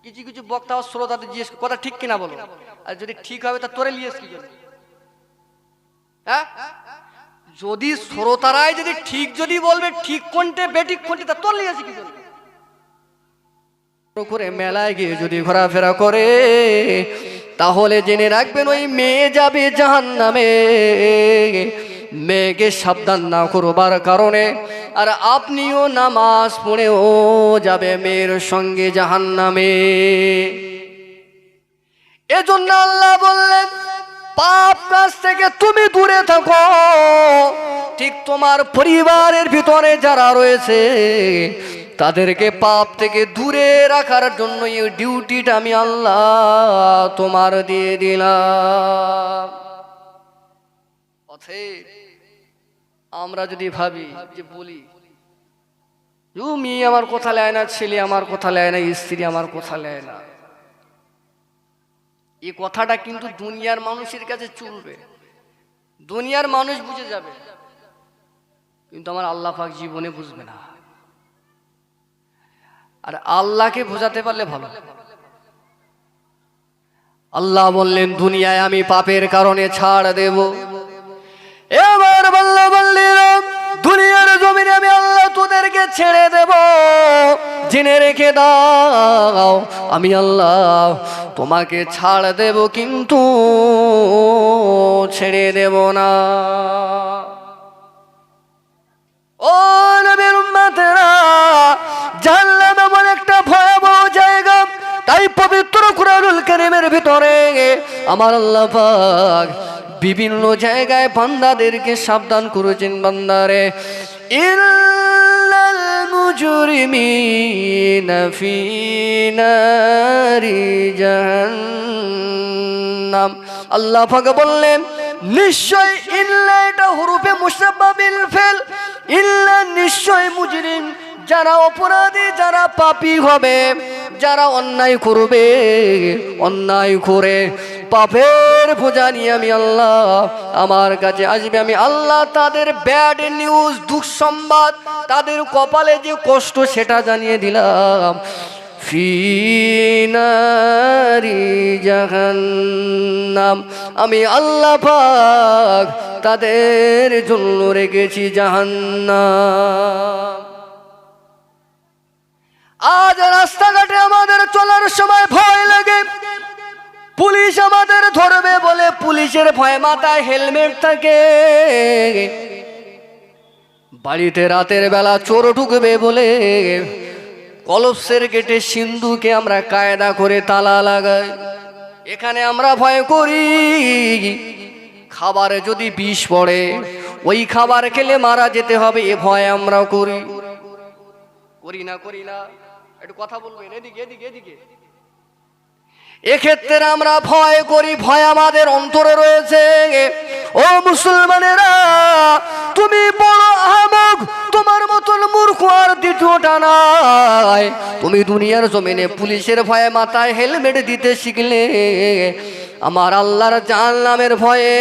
কিছু কিছু বক্তা ও শ্রোতাদের জিজ্ঞেস কথা ঠিক কিনা বলো, আর যদি ঠিক হবে তা তোরে লিয়েস কি জন্য? হ্যাঁ, যদি শ্রোতারাই যদি ঠিক যদি বলবে ঠিক কোনটে বেঠিক কোনটে তা তোর লিয়েছে কি জন্য? করে মেলায় গিয়ে যদি ঘোরাফেরা করে তাহলে জেনে রাখবেন ওই মেয়ে যাবে জাহান্নামে। মেয়েকে সাবধান না করবার কারণে আর আপনিও নামাজ পড়েও যাবে মেয়ের সঙ্গে জাহান্নামে। এজন্য আল্লাহ বললেন পাপ কাজ থেকে তুমি দূরে থাকো। ঠিক তোমার পরিবারের ভিতরে যারা রয়েছে তাদেরকে পাপ থেকে দূরে রাখার জন্য এই ডিউটিটা আমি আল্লাহ তোমার দিয়ে দিলাম। আমরা যদি ভাবি যে বলি মেয়ে আমার কথা নেয় না, ছেলে আমার কথা নেয় না, স্ত্রী আমার কথা নেয় না, এই কথাটা কিন্তু দুনিয়ার মানুষের কাছে চলবে, দুনিয়ার মানুষ বুঝে যাবে, কিন্তু আমার আল্লাহ পাক জীবনে বুঝবে না। আর আল্লাহকে বোঝাতে পারলে ভালো। আল্লাহ বললেন দুনিয়ায় আমি পাপের কারণে ছাড় দেব। এবার বলল দুনিয়ার জমিনে আমি আল্লাহ তোদেরকে ছেড়ে দেব। জেনে রেখে দাও আমি আল্লাহ তোমাকে ছাড় দেব, কিন্তু ছেড়ে দেব না। ও নবীর উম্মতেরা, জাহান্নাম এমন একটা ভয়াবহ জায়গা। তাই পবিত্র কুরআনুল কারীমের ভিতরে আমার আল্লাহ পাক বিভিন্ন জায়গায় বান্দাদেরকে সাবধান করেছেন, বান্দারে ইল্লাল মুজরিমিনা ফি নারি জাহান্নাম। আল্লাহ পাক বললেন নিশ্চয়, ইল্লা এটা হুরুফে মুশাব্বাহ বিল ফেল, ইল্লা নিশ্চয় মুজরিম যারা অপরাধী, যারা পাপী হবে, যারা অন্যায় করবে, অন্যায় করে পাপের বোঝা নিয়ে আমি আল্লাহ আমার কাছে আসবে, আমি আল্লাহ তাদের ব্যাড নিউজ, দুঃসংবাদ, তাদের কপালে যে কষ্ট সেটা জানিয়ে দিলাম। ফি নারি জাহান্নাম, আমি আল্লাহ পাক তাদের জন্য রেখেছি জাহান্নাম। আজ রাস্তাঘাটে আমাদের চলার সময় ভয় লাগে, পুলিশ আমাদের ধরবে বলে পুলিশের ভয় মাথায় হেলমেট থাকে, বাড়িতে রাতের বেলা চোর ঢুকবে বলে কলপসের গেটে সিন্ধুকে আমরা কায়দা করে তালা লাগাই। এখানে আমরা ভয় করি খাবারে যদি বিষ পড়ে ওই খাবার খেলে মারা যেতে হবে, এ ভয় আমরা করি। করি না? করি না? একটু কথা বলবেন, এদিকে এদিকে এদিকে। এক্ষেত্রে আমরা ভয় করি, ভয় আমাদের অন্তরে রয়েছে। ও মুসলমানেরা, তুমি বড় আহমক, তোমার মতন মূর্খ আর দ্বিতীয়টা নাই। তুমি দুনিয়ার জমিনে পুলিশের ভয়ে মাথায় হেলমেট দিতে শিখলে, আমার আল্লাহর জাহান্নামের ভয়ে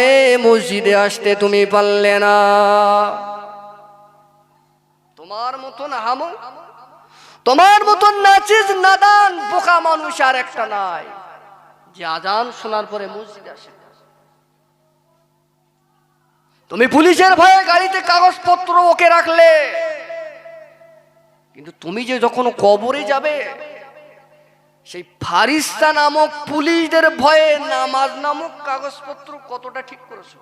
মসজিদে আসতে তুমি পারলে না। তোমার মতন আহমক, তোমার মতন নাচিজ নাদান বোকা মানুষ আর একটা নাই যে আজান শোনার পরে মসজিদে আসে। তুমি পুলিশের ভয়ে গাড়িতে কাগজপত্র ওকে রাখলে, কিন্তু তুমি যে যখন কবরে যাবে সেই ফারিস্তা নামক পুলিশদের ভয়ে নামাজ নামক কাগজপত্র কতটা ঠিক করেছো?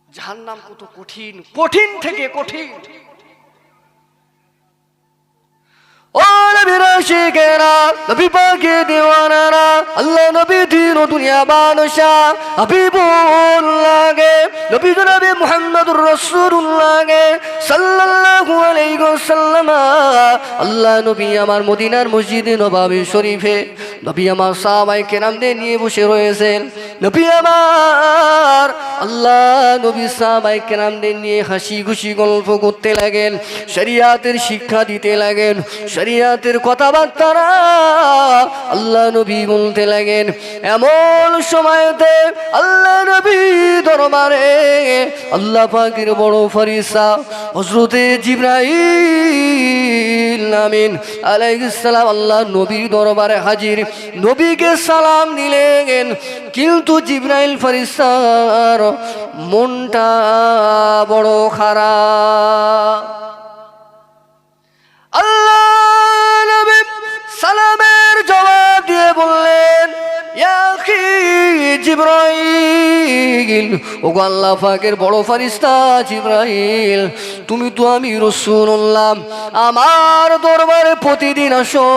জাহান্নাম কত কঠিন, কঠিন থেকে কঠিন। ও নবীর আশিকেরা, নবী পাকের দিওয়ানারা, আল্লাহ নবী দিন ও দুনিয়া বাদশা হাবিবুল্লাহকে, নবী জনাবে মুহাম্মদুর রাসূলুল্লাহকে সাল্লাল্লাহু আলাইহি ওয়াসাল্লাম, আল্লাহ নবী আমার মদিনার মসজিদে নববী শরীফে নবী আমার সাহাবায়ে কেরামদের নিয়ে বসে রয়েছেন। নবী আমার আল্লাহ নবী সাহাবায়ে কেরামদের নিয়ে হাসি খুশি গল্প করতে লাগেন, শরিয়াতের শিক্ষা দিতে লাগেন, শরিয়াতের কথাবার্তা আল্লাহ নবী বলতে লাগেন। এমন সময়তে আল্লাহ নবী দরবারে আল্লাহ পাকের বড় ফেরেশতা হযরতে জিবরাইল আমিন আলাইহিস সালাম আল্লাহ নবীর দরবারে হাজির, নবীকে সালাম দিলেন, কিন্তু জিবরাইল ফেরেশতার মনটা বড় খারাপ। আল্লাহ নবী সালামের জবাব দিয়ে বললেন, ইয়া আখি জিবরাইল, ওগো আল্লাহ পাকের বড় ফেরেশতা জিবরাইল, তুমি তো আমি রাসূলুল্লাহ, আমার দরবারে প্রতিদিন আসো,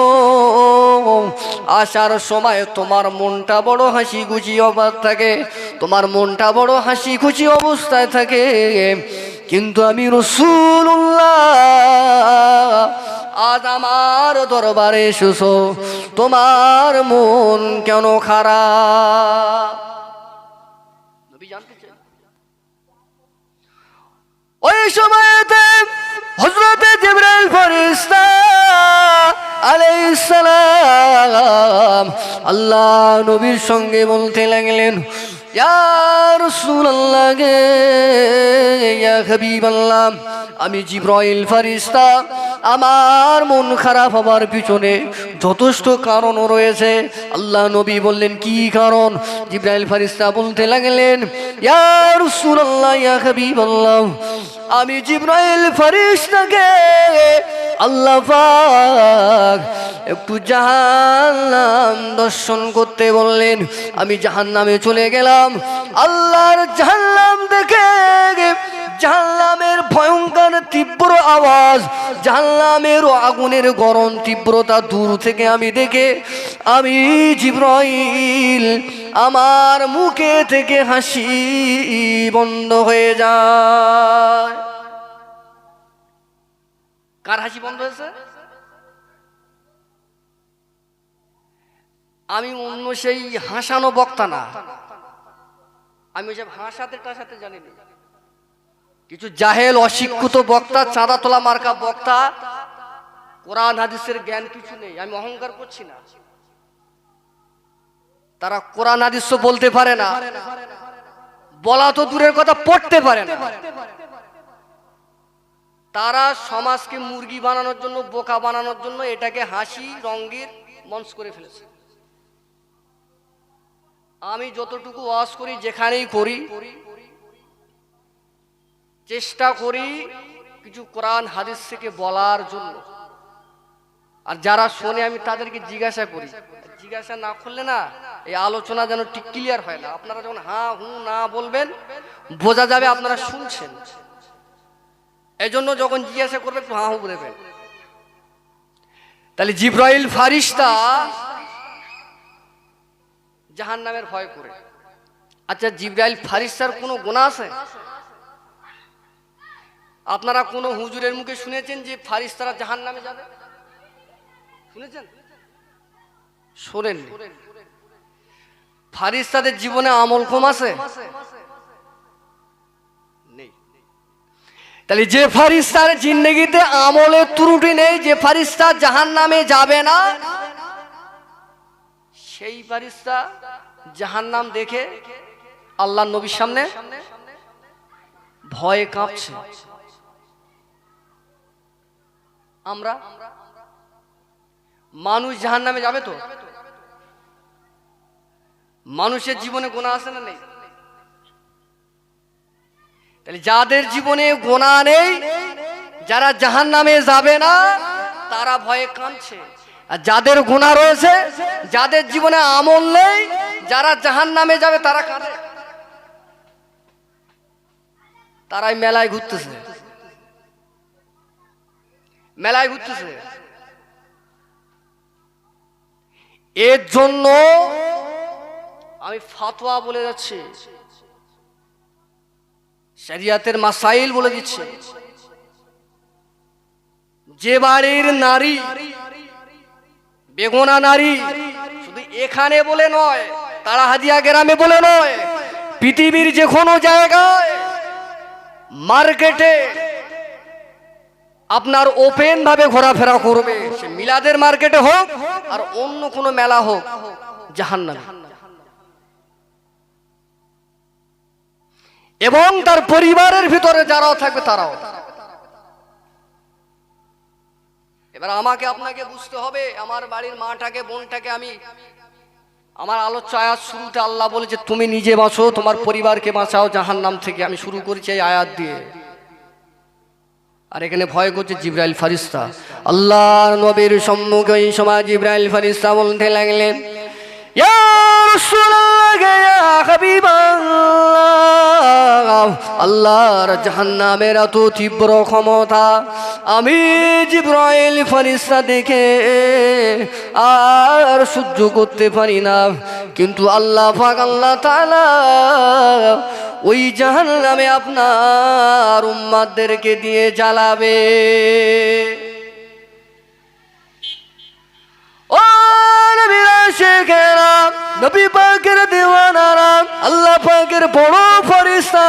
আসার সময় তোমার মনটা বড় হাসি খুশি অবস্থায় থাকে, তোমার মনটা বড় হাসি খুশি অবস্থায় থাকে, কিন্তু আমি রাসূলুল্লাহ, আজ আমার দরবারে এসেছো, তোমার মন কেন খারাপ? নবী জানতে চাই। ওই সময়তে হযরতে জিবরাইল ফেরেশতা আলাইহিস সালাম আল্লাহ নবীর সঙ্গে বলতে লাগলেন, ইয়া রাসূলুল্লাহ গে, ইয়া হাবিবাল্লাহ, আমি জিবরাইল ফেরেশতা, আমার মন খারাপ হবার পিছনে যথেষ্ট কারণ রয়েছে। আল্লাহ নবী বললেন, কি কারণ? জিবরাইল ফেরেশতা বলতে লাগলেন, ইয়া রাসূলুল্লাহ, ইয়া হাবিবাল্লাহ, আমি জিবরাইল ফেরেশতাকে আল্লাহ পাক একটু জাহান্নাম দর্শন করতে বললেন। আমি জাহান্নামে চলে গেলাম, আল্লাহর জাহান্নাম দেখে, জাহান্নামের ভয়ঙ্কর তীব্র আওয়াজ, জাহান্নামের আগুনের গরম তীব্রতা দূর থেকে আমি দেখে, আমি জিবরাইল, আমার মুখে থেকে হাসি বন্ধ হয়ে যায়। কার হাসি বন্ধ হয়েছে? আমি অন্য সেই হাসানো বক্তা না, আমি ওইসব হাসাতে টাসাতে জানি না। কিছু জাহেল অশিক্ষিত বক্তা, চাঁদা তোলা মার্কা বক্তা, কোরআন হাদিসের জ্ঞান কিছু নেই, আমি অহংকার করছি না, তারা কোরআন হাদিস বলতে পারে না, বলা তো দূরের কথা, পড়তে পারে না। তারা সমাজকে মুরগি বানানোর জন্য, বোকা বানানোর জন্য এটাকে হাসি রঙ্গের মঞ্চ করে ফেলেছে। আমি যতটুকু ওয়াজ করি, যেখানেই করি, চেষ্টা করি কিছু কোরআন হাদিস থেকে বলার জন্য, আর যারা শোনে আমি তাদেরকে জিজ্ঞাসা করি, জিজ্ঞাসা না করলে না এই আলোচনা যেন ঠিক ক্লিয়ার হয় না। আপনারা যখন হ্যাঁ হু না বলবেন, বোঝা যাবে আপনারা শুনছেন। এই জন্য যখন জিজ্ঞাসা করবে একটু হ্যাঁ হু বলবেন। তাহলে জিবরাইল ফেরেশতা জাহান্নামের ভয় করে। আচ্ছা, জিবরাইল ফেরেশতার কোনো গুনাহ আছে? আপনারা কোনো হুজুরের মুখে শুনেছেন যে ফেরেশতারা জাহান্নামে যাবে? শুনেছেন? শোনেন। ফেরেশতাদের জীবনে আমল কম আছে? নেই। তাহলে যে ফেরেশতার জিন্দেগিতে আমলের ত্রুটি নেই, যে ফেরেশতা জাহান্নামে যাবে না, সেই ফেরেশতা জাহান্নাম দেখে আল্লাহর নবীর সামনে ভয়ে কাঁপছে। আমরা মানুষ জাহান্নামে যাবে তো? মানুষের জীবনে গুনাহ আছে না নেই? তাহলে যাদের জীবনে গুনাহ নেই, যারা জাহান্নামে যাবে না, তারা ভয়ে কাঁপছে। আর যাদের গুনাহ রয়েছে, যাদের জীবনে আমল নেই, যারা জাহান্নামে যাবে, তারা কাঁদে। তারাই মেলায় ঘুরতেছে, মেলায় ঘুরতেছে। এর জন্য আমি ফাতোয়া বলে যাচ্ছি, শরিয়াতের মাসাইল বলে দিচ্ছি। যে বাড়ির নারী, বেগুনা নারী, শুধু এখানে বলে নয়, তারা হাদিয়া গ্রামে বলে নয়, পৃথিবীর যে কোনো জায়গায়, মার্কেটে আপনার ওপেন ভাবে ঘোরাফেরা করবে, সে মিলাদের মার্কেটে হোক আর অন্য কোনো মেলা হোক, জাহান্নামে। এবং তার পরিবারের ভিতরে যারাও থাকবে তারাও। এবার আমাকে আপনাকে বুঝতে হবে, আমার বাড়ির মাটাকে বোনটাকে আমি, আমার আলোচ্য আয়াত শুরুতে আল্লাহ বলেছে তুমি নিজে বাঁচো, তোমার পরিবারকে বাঁচাও জাহান্নাম থেকে। আমি শুরু করেছি এই আয়াত দিয়ে। আর এখানে ভয় করছে জিবরাইল ফারিস্তা। আল্লাহর নবীর সম্মুখে এই সময় জিবরাইল ফারিস্তা বলতে লাগলেন, ইয়া রাসূলুল্লাহ, ইয়া হাবিবাল্লাহ, আল্লাহর জাহান্নামের এত তীব্র ক্ষমতা আমি জিবরাইল ফারিস্তা দেখে আর সহ্য করতে পারি না। কিন্তু আল্লাহ পাক আল্লাহ তাআলা ওই জাহান্নামে আপনার উম্মতদেরকে দিয়ে জ্বালাবে। ও নবীরা শেখেরা, নবী পাকের দেওয়ানারা, আল্লাহ পাকের বড় ফেরেশতা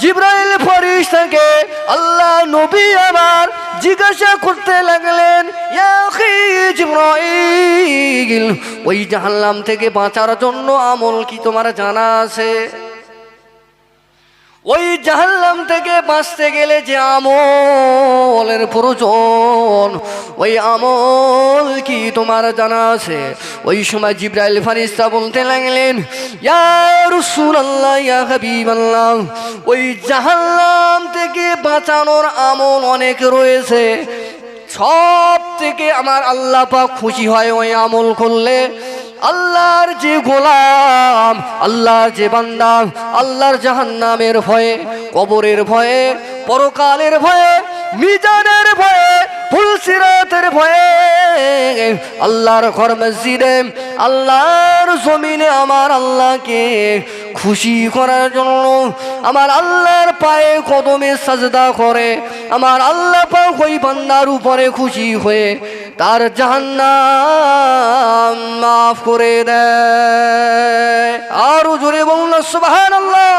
জিবরাইল ফেরেশতাকে আল্লাহ নবী আবার জিজ্ঞাসা করতে লাগলেন, ইয়া আখি জিবরাইল, ওই জাহান্নাম থেকে বাঁচার জন্য আমল কি তোমার জানা আছে? ওই জাহান্নাম থেকে বাঁচতে গেলে যে আমলের প্রয়োজন, ওই আমল কি তোমার জানা আছে? ওই সময় জিবরাইল ফারিস্তা বলতে লাগলেন, ইয়া রাসূলুল্লাহ, ইয়া হাবিবাল্লাহ, ওই জাহান্নাম থেকে বাঁচানোর আমল অনেক রয়েছে। সব থেকে আমার আল্লাহ পাক খুশি হয় ওই আমল করলে। আল্লাহর যে গোলাম, আল্লাহর যে বান্দা, আল্লাহর জাহান্নামের ভয়ে, কবরের ভয়ে, পরকালের ভয়ে, মিজানের ভয়ে, ফুলসিরাতের ভয়ে আল্লাহর ঘর মসজিদে, আল্লাহর জমিনে আমার আল্লাহকে খুশি করার জন্য আমার আল্লাহর পায়ে কদমে সাজদা করে, আমার আল্লাহ পাক ওই বান্দার উপরে খুশি হয়ে তার জাহান্নাম মাফ করে দেয়। আরো জোরে বলুন সুবহানাল্লাহ।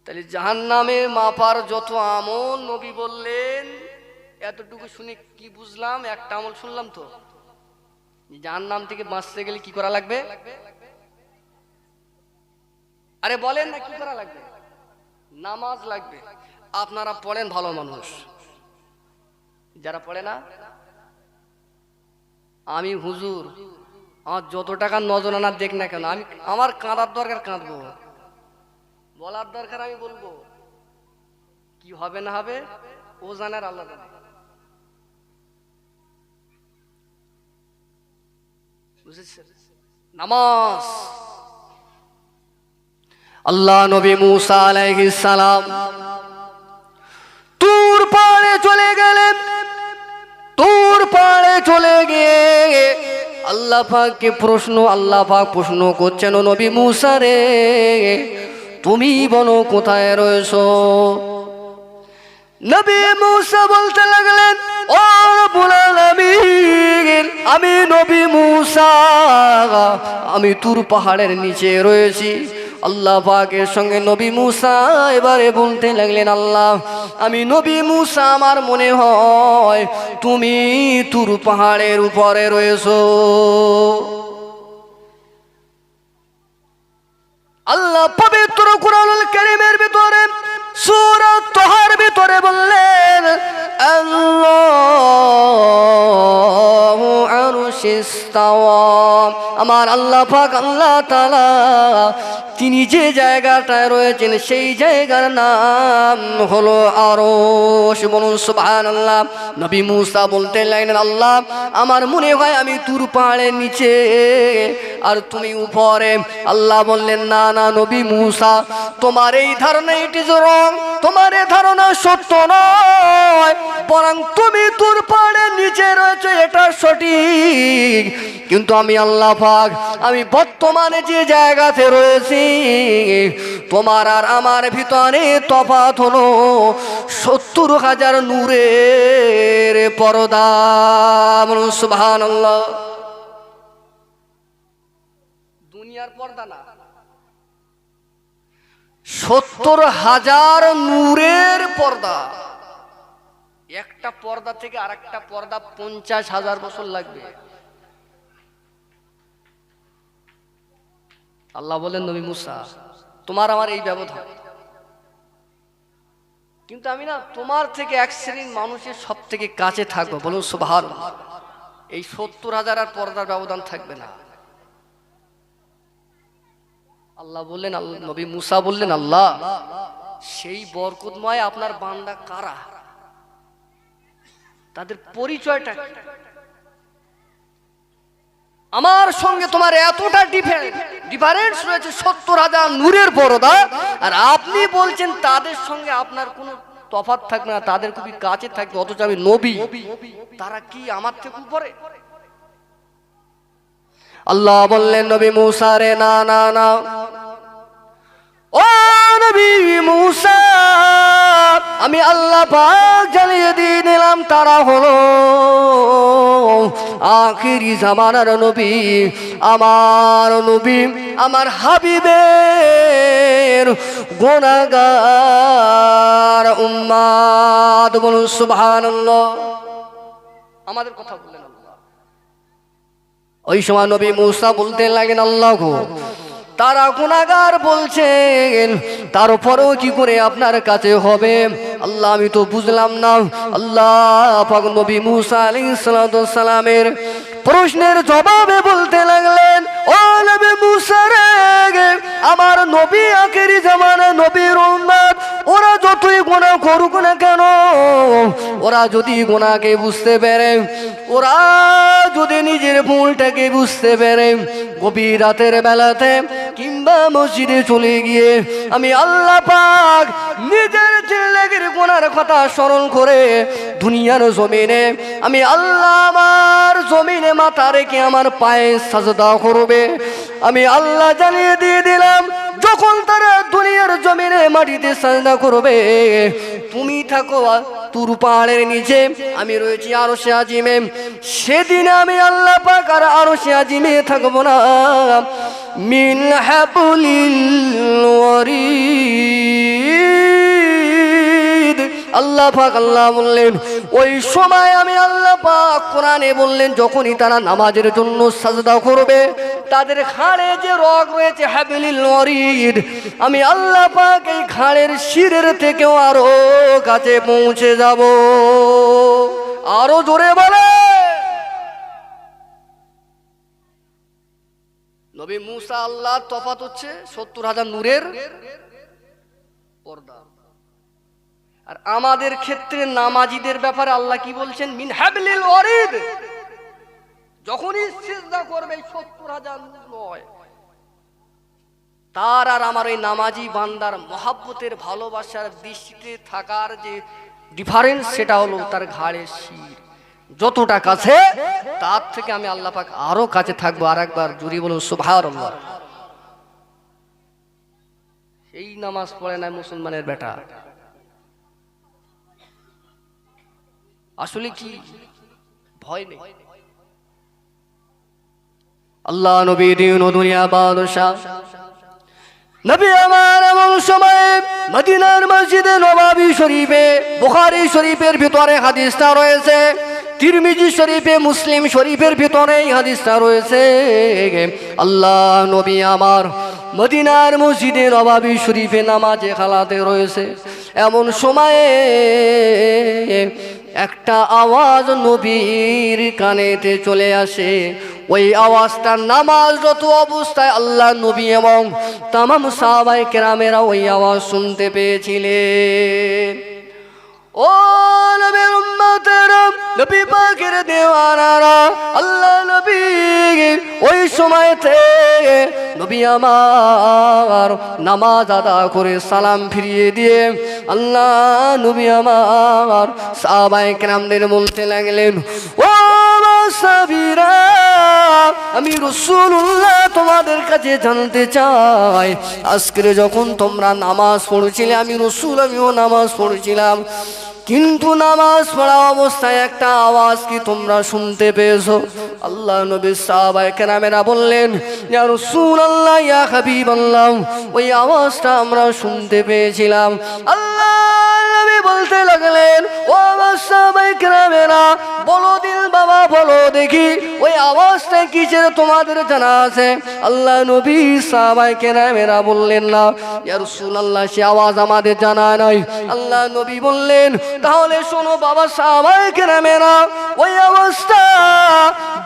তাহলে জাহান্নামে মাপার যত আমল নবী বললেন, এতটুকু শুনে কি বুঝলাম? একটা আমল শুনলাম তো, জাহান্নাম থেকে বাঁচতে গেলে কি করা লাগবে? আরে বলেন না, কি করা লাগবে? নামাজ লাগবে। আপনারা পড়েন, ভালো মানুষ। যারা পড়ে না, আমি হুজুর, আমার যত টাকা নজরানা দেখ না কেন, আমি আমার কাঁদার দরকার কাঁদবো, বলার দরকার আমি বলবো। কি হবে না হবে ও জানে আর আল্লাহ জানে। বুঝেছেন? নামাজ। আল্লাহ নবী মুসা আলাইহিস সালাম তুর পাহাড়ে চলে গেলেন। তুর পাহাড়ে চলে গিয়ে আল্লাহ পাককে আল্লাহ পাক প্রশ্ন করছেন, ও নবী মুসা রে, তুমি বলো কোথায় রয়েছো? নবী মুসা বলতে লাগলেন, ও রব্বুল আলামিন, আমি নবী মুসা, আমি তুর পাহাড়ের নিচে রয়েছি। আল্লাহ পাকের সঙ্গে নবী মুসা এবারে বলতে লাগলেন, আল্লাহ, আমি নবী মুসা, আমার মনে হয় তুমি তুর পাহাড়ের উপরে রয়েছো। আল্লাহ পবিত্র কুরআনুল কারীমের ভিতরে সূরা তাহার ভিতরে বললেন, আল্লাহু আরশিস তাওয়া, আমার আল্লাহ পাক আল্লাহ তাআলা তিনি যে জায়গাটায় রয়েছেন সেই জায়গার নাম হলো আরশ। বলুন সুবহানাল্লাহ। নবী মুসা বলতে লাগলেন, আল্লাহ, আমার মনে হয় আমি তুর পাহাড়ের নিচে আর তুমি উপরে। আল্লাহ বললেন, না না নবী মুসা, তোমার এই ধারণা ইট ইজ রং, তোমার এই ধারণা সত্য নয়, বরং তুমি তুর পাহাড়ের নিচে রয়েছে এটা সঠিক, কিন্তু আমি আল্লাহ পাক আমি বর্তমানে যে জায়গাতে রয়েছি তোমার আর আমার ভিতরে তফাৎ হলো ৭০,০০০ নূরের পর্দা। বলুন সুবহানাল্লাহ। দুনিয়ার পর্দা না, ৭০,০০০ নূরের পর্দা। একটা পর্দা থেকে আরেকটা পর্দা ৫০,০০০ বছর লাগবে। আল্লাহ বলেন, নবী মুসা, তোমার আমার এই ব্যবধান, কিন্তু আমি না তোমার থেকে এক শ্রেণীর মানুষের সব থেকে কাছে থাকবো, বলুন সুবহানাল্লাহ। এই 70,000 আর পর্দার ব্যবধান থাকবে না। আল্লাহ বললেন, নবী মুসা বললেন, আল্লাহ সেই বরকতময় আপনার বান্দা কারা, তাদের পরিচয়টা কি? আমার সঙ্গে তোমার এতটা ডিফারেন্স রয়েছে, 70,000 নূরের পর্দা, আর আপনি বলছেন তাদের সঙ্গে আপনার কোনো তফাৎ থাকবে না, তাদের খুবই কাছে থাকবে, অথচ আমি নবী, তারা কি আমার থেকে উপরে? আল্লাহ বললেন, নবী মুসা রে, না না না, ও নবী মুসা, আমি আল্লাহ পাক জানিয়ে দিয়ে দিলাম, তারা হলো আখিরি জামানার নবী, আমার হাবিবের গুনাহগার উম্মত, বলুন সুবহানাল্লাহ। আমাদের কথা বললেন আল্লাহ। ওই সময় নবী মুসা বলতে লাগেন, আল্লাহ গো, তারা গুনাহগার বলছেন, তারপরেও কি করে আপনার কাছে হবে? আল্লাহ আমি তো বুঝলাম না। আল্লাহ পাক নবী মুসা আলাইহিস সালামের প্রশ্নের জবাবে বলতে লাগলেন, ও নবী মুসা রে, আমার নবী আখেরি জামানা নবীর উম্মত, ওরা যতই গুনাহ করুক না কেন, ওরা যদি গুনাহকে বুঝতে পারে, ওরা যদি নিজের ভুলটাকে বুঝতে পারে, গভীর রাতের বেলাতে কিংবা মসজিদে চলে গিয়ে আমি আল্লাহ পাক নিজের জিন্দেগির গুনার কথা স্মরণ করে দুনিয়ার জমিনে আমি আল্লাহ আমার জমিনে মাথা রেখে আমার পায়ে সাজদা করবে। আমি আল্লাহ জানিয়ে দিয়ে দিলাম, যখন তারা দুনিয়ার জমিনে মাটিতে সাজদা করবে, তুমি থাকো তুর পাহাড়ের নিচে, আমি রয়েছি আরশে আজিমে। সেদিন আমি আল্লাহ পাক আর আরশে আজিমে থাকবো না, মিন হাবলিল ওয়ারিদ। আল্লাহ পাক আল্লাহ বললেন, ওই সময় আমি আল্লাহ পাক কোরআনে বললেন, যখনই তারা নামাজের জন্য সাজদা করবে, তাদের ঘাড়ে যে রগ রয়েছে হাবলিল ওয়ারিদ, আমি আল্লাহ পাক এই ঘাড়ের শিরের থেকেও আরো কাছে পৌঁছে যাব। আরো জোরে বলে। নবী মুসা আল্লাহ তফাৎ হচ্ছে 70,000 নূরের পর্দা, আর আমাদের ক্ষেত্রে নামাজিদের ব্যাপারে আল্লাহ কি বলছেন, মিন হাবলিল ওয়ারিদ। যখনই সিজদা করবে 70,000 নয়, তার আর আমার এই নামাজি বান্দার মহাব্বতের ভালোবাসার দৃষ্টিতে থাকার যে ডিফারেন্স, সেটা হলো তার ঘাড়ের শির যতটা কাছে, তার থেকে আমি আল্লাহ পাক আরো কাছে থাকবো। আর একবার জুড়ে বলুন সুবহানাল্লাহ। সেই নামাজ পড়ে না মুসলমানের বেটা, আসলে কি ভয় নেই? আল্লাহ নবী দিন ও দুনিয়া বাদশাহ নবী আমার এমন সময় মদিনার মসজিদে নববী শরীফে, বুখারী শরীফের ভিতরে হাদিসটা রয়েছে, তিরমিজি শরীফে, মুসলিম শরীফের ভিতরে হাদিসটা রয়েছে। আল্লাহ নবী আমার মদিনার মসজিদে নববী শরীফে নামাজে খালাতে রয়েছে। এমন সময়ে একটা আওয়াজ নবীর কানেতে চলে আসে। ওই আওয়াজটা নামাজরত অবস্থায় আল্লাহ নবী এবং তামাম সাহাবায়ে কেরামেরা ওই আওয়াজ শুনতে পেয়েছিলেন। ও নবীর উম্মতেরা, নবী পাকের দেওয়ানারা, আল্লাহ নবী ওই সময়তে নবী আমার নামাজ আদা করে সালাম ফিরিয়ে দিয়ে আল্লাহ নবী আমার সাহাবায়ে কেরামদের বলতে লাগলেন, ও সাহাবীরা, আমি রাসূলুল্লাহ তোমাদের কাছে জানতে চাই, আজকে যখন তোমরা নামাজ পড়ছিলে, আমি রাসূল আমিও নামাজ পড়ছিলাম, কিন্তু নামাজ পড়া অবস্থায় একটা আওয়াজ কি তোমরা শুনতে পেয়েছো? আল্লাহ নবী সাহাবায়ে কেরামেরা বললেন, ইয়া রাসূলুল্লাহ, ইয়া হাবিবাল্লাহ, ওই আওয়াজটা আমরা শুনতে পেয়েছিলাম। আল্লাহ নবী বলতে লাগলেন, ও আমার সাহাবায়ে কেরামেরা, বলো দিল বাবা, বলো দেখি ওই আওয়াজটা কিসের তোমাদের জানা আছে? আল্লাহ নবী সাহাবায়ে কেরামেরা বললেন, না ইয়া রাসূলুল্লাহ, সে আওয়াজ আমাদের জানা নাই। আল্লাহ নবী বললেন, তাহলে শোনো বাবা সাহাবায়ে কেরামেরা, ওই আওয়াজটা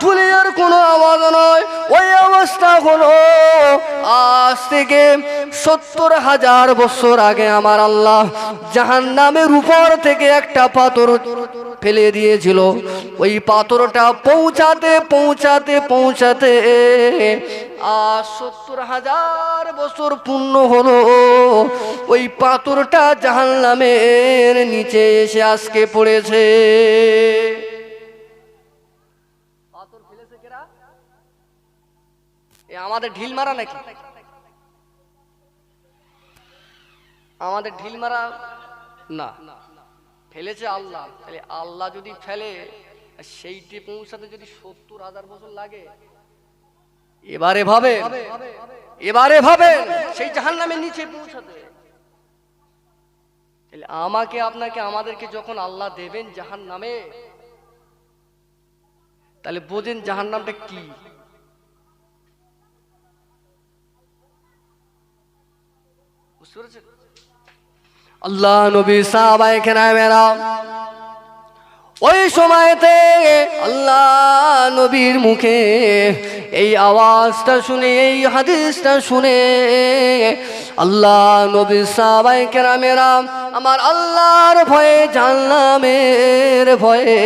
দুনিয়ার কোনো আওয়াজ নয়। ওই আওয়াজটা হলো আজ থেকে 70,000 বছর আগে আমার আল্লাহ জাহান্নামের উপর থেকে একটা পাথর ফেলে দিয়েছিল। ওই পাথরটা পৌঁছাতে পৌঁছাতে পৌঁছাতে আজ 70,000 বছর পূর্ণ হলো। ওই পাথরটা জাহান্নামের নিচে এসে আজকে পড়েছে। পাথর ফেলেছে কেরা? এ আমাদের ঢিল মারা নাকি? আমাদের ঢিল মারা না, ফেলেছে আল্লাহ। তাহলে আল্লাহ যদি ফেলে, সেইটি পৌঁছাতে যদি 70,000 বছর লাগে, এবারে ভাবে সেই জাহান্নামের নিচে পৌঁছাতে। তাহলে আমাকে আপনাকে আমাদেরকে যখন আল্লাহ দেবেন জাহান্নামে, তাহলে বোঝেন জাহান্নামটা কি। বুঝতে পেরেছেন? আল্লাহ নবী সাহাবায়ে কেরামেরা ওই সময়তে আল্লাহ নবীর মুখে এই আওয়াজটা শুনে, এই হাদিসটা শুনে আল্লাহ নবী সাহাবায়ে কেরামেরা আমার আল্লাহর ভয়ে, জাহান্নামের ভয়ে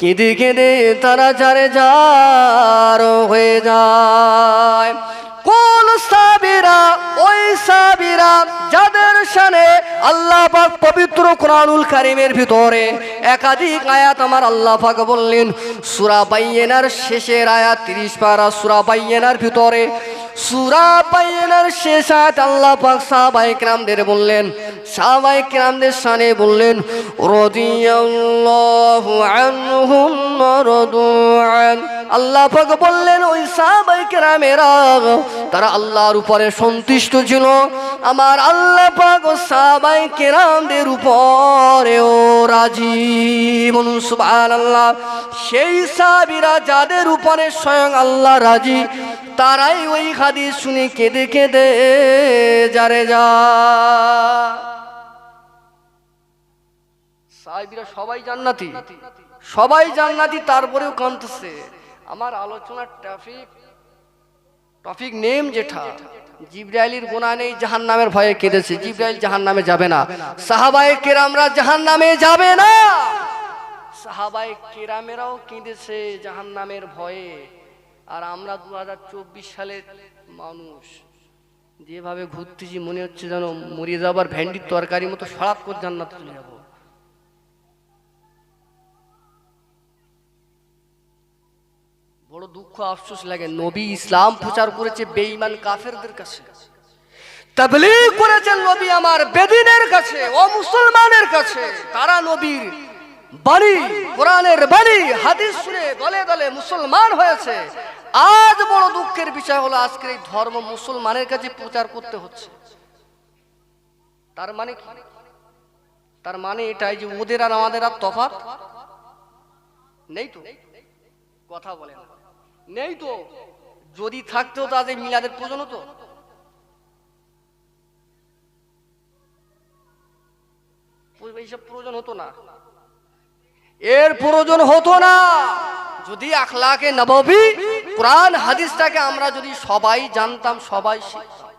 কেঁদে কেঁদে তারা যারে যার হয়ে যায়। কোন সাহাবীরা? ওই সাহাবীরা যাদের শানে আল্লাহ পাক পবিত্র কোরআনুল কারীমের ভিতরে একাধিক আয়াত আমার আল্লাহ পাক বললেন। সূরা বাইয়িনার শেষের আয়াত 30 পারা সূরা বাইয়িনার ভিতরে, সূরা বাইয়িনার শেষ আয়াত আল্লাহ পাক সাহাবায়ে কেরামদের বললেন, সাহাবায়ে কেরামদের শানে বললেন, রাদিয়াল্লাহু আনহুম ওয়া রাদু আন। আল্লাহ পাক বললেন ওই সাহাবায়ে কেরামেরা তারা আল্লাহর উপরে সন্তুষ্ট ছিল। আমার আল্লাহ পাক ও সাহাবায়ে কেরামদের উপরেও রাজি। বলুন সুবহানাল্লাহ। সেই সাহাবীরা যাদের উপরে স্বয়ং আল্লাহ রাজি, তারাই ওই হাদিস শুনে কেঁদে কেঁদে যারে যা। সাহাবীরা সবাই জান্নাতি, সবাই জান্নাতি, তারপরেও কাঁদতেছে। আমার আলোচনার টপিক নেম যেটা, জিবরাইলের গুনাহ নেই, জাহান্নামের ভয়ে কেঁদেছে। জিবরাইল জাহান্নামে যাবে না, সাহাবায়ে কেরামরা জাহান্নামে যাবে না। সাহাবায়ে কেরামেরাও কেঁদেছে জাহান্নামের ভয়ে। আর আমরা 2024 সালের মানুষ যেভাবে ঘুরতেছি, মনে হচ্ছে যেন মরিয়ে যাবার ভেন্ডির তরকারি মতো সরাপ করে জান্নাতে চলে যাবো। বড় দুঃখ আফসোস লাগে। নবী ইসলাম প্রচার করেছে বেঈমান কাফেরদের কাছে, তাবলীগ করেছেন নবী আমার বেদিনের কাছে, ও মুসলমানের কাছে। তারা নবীর বাণী, কোরআনের বাণী, হাদিস শুনে দলে দলে মুসলমান হয়েছে। আজ বড় দুঃখের বিষয় হলো আজকের এই ধর্ম মুসলমানের কাছে প্রচার করতে হচ্ছে। তার মানে কি? তার মানে এটাই যে ওদের আর আমাদের আর তফাৎ নেই তো? কথা বলেন, নেই তো? যদি থাকতেও তাদের মিলাদের প্রয়োজন হতো? এইসব প্রয়োজন হতো না, এর প্রয়োজন হতো না। যদি আখলাকে নববী কোরআন হাদিসটাকে আমরা যদি সবাই জানতাম, সবাই শিখতাম।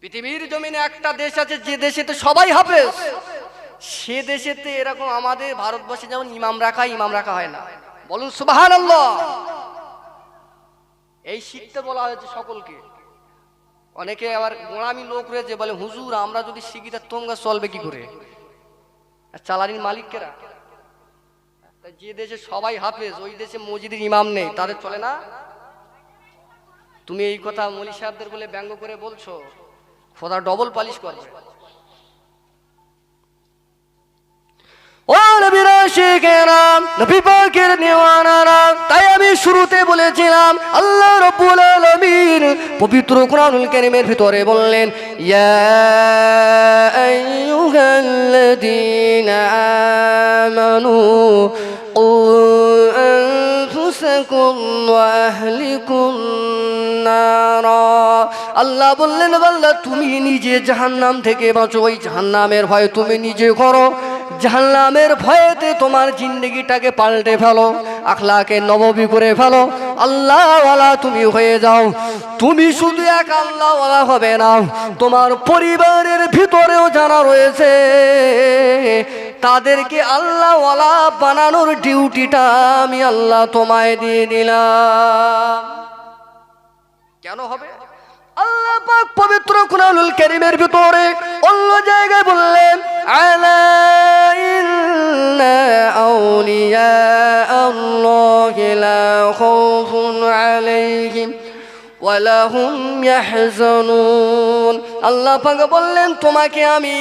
পৃথিবীর জমিনে একটা দেশ আছে যে দেশেতে সবাই হাফেজ, সে দেশেতে এরকম আমাদের ভারতবর্ষে যেমন ইমাম রাখা হয় না। বলুন সুবহানাল্লাহ। এই শিখতে বলা হয়েছে সকলকে। অনেকে আবার গোলামি লোক রয়েছে বলে, হুজুর আমরা যদি শিখি তা তোমরা চলবে কি করে? চালানির মালিককেরা। যে দেশে সবাই হাফেজ, ওই দেশে মসজিদের ইমাম নেই, তাদের চলে না? তুমি এই কথা মৌলী সাহেবদের বলে ব্যঙ্গ করে বলছো, খোদা ডবল পালিশ করবে। ও নবীর আশিকেরা, নবী পাকের দিওয়ানারা, তাই আমি শুরুতে বলেছিলাম আল্লাহ রাব্বুল আলামিন পবিত্র কোরআনুল কারীমের ভিতরে বললেন, ইয়া আইয়ুহাল্লাযীনা আমানু أنفسكم وأهلكم نارا আল্লাহ বললেন বান্দা তুমি নিজে জাহান্নাম থেকে বাঁচো ওই জাহান্নামের ভয় তুমি নিজে করো জাহান্নামের ভয়েতে তোমার জিন্দেগিটাকে পাল্টে ফেলো আখলাকে নববী করে ফেলো আল্লাহওয়ালা তুমি হয়ে যাও তুমি শুধু এক আল্লাহওয়ালা হবে না তোমার পরিবারের ভিতরেও যারা রয়েছে তাদেরকে আল্লাহওয়ালা বানানোর ডিউটিটা আমি আল্লাহ তোমায় দিয়ে দিলাম কেন হবে আল্লাহ পাক পবিত্র কুরআনুল কারীমের ভিতরে অন্য জায়গায় বললেন আলা ইন্না আউলিয়া আল্লাহি লা খাউফুন আলাইহিম ওয়া লাহুম ইয়াহজানুন আল্লাহ পাক বললেন তোমাকে আমি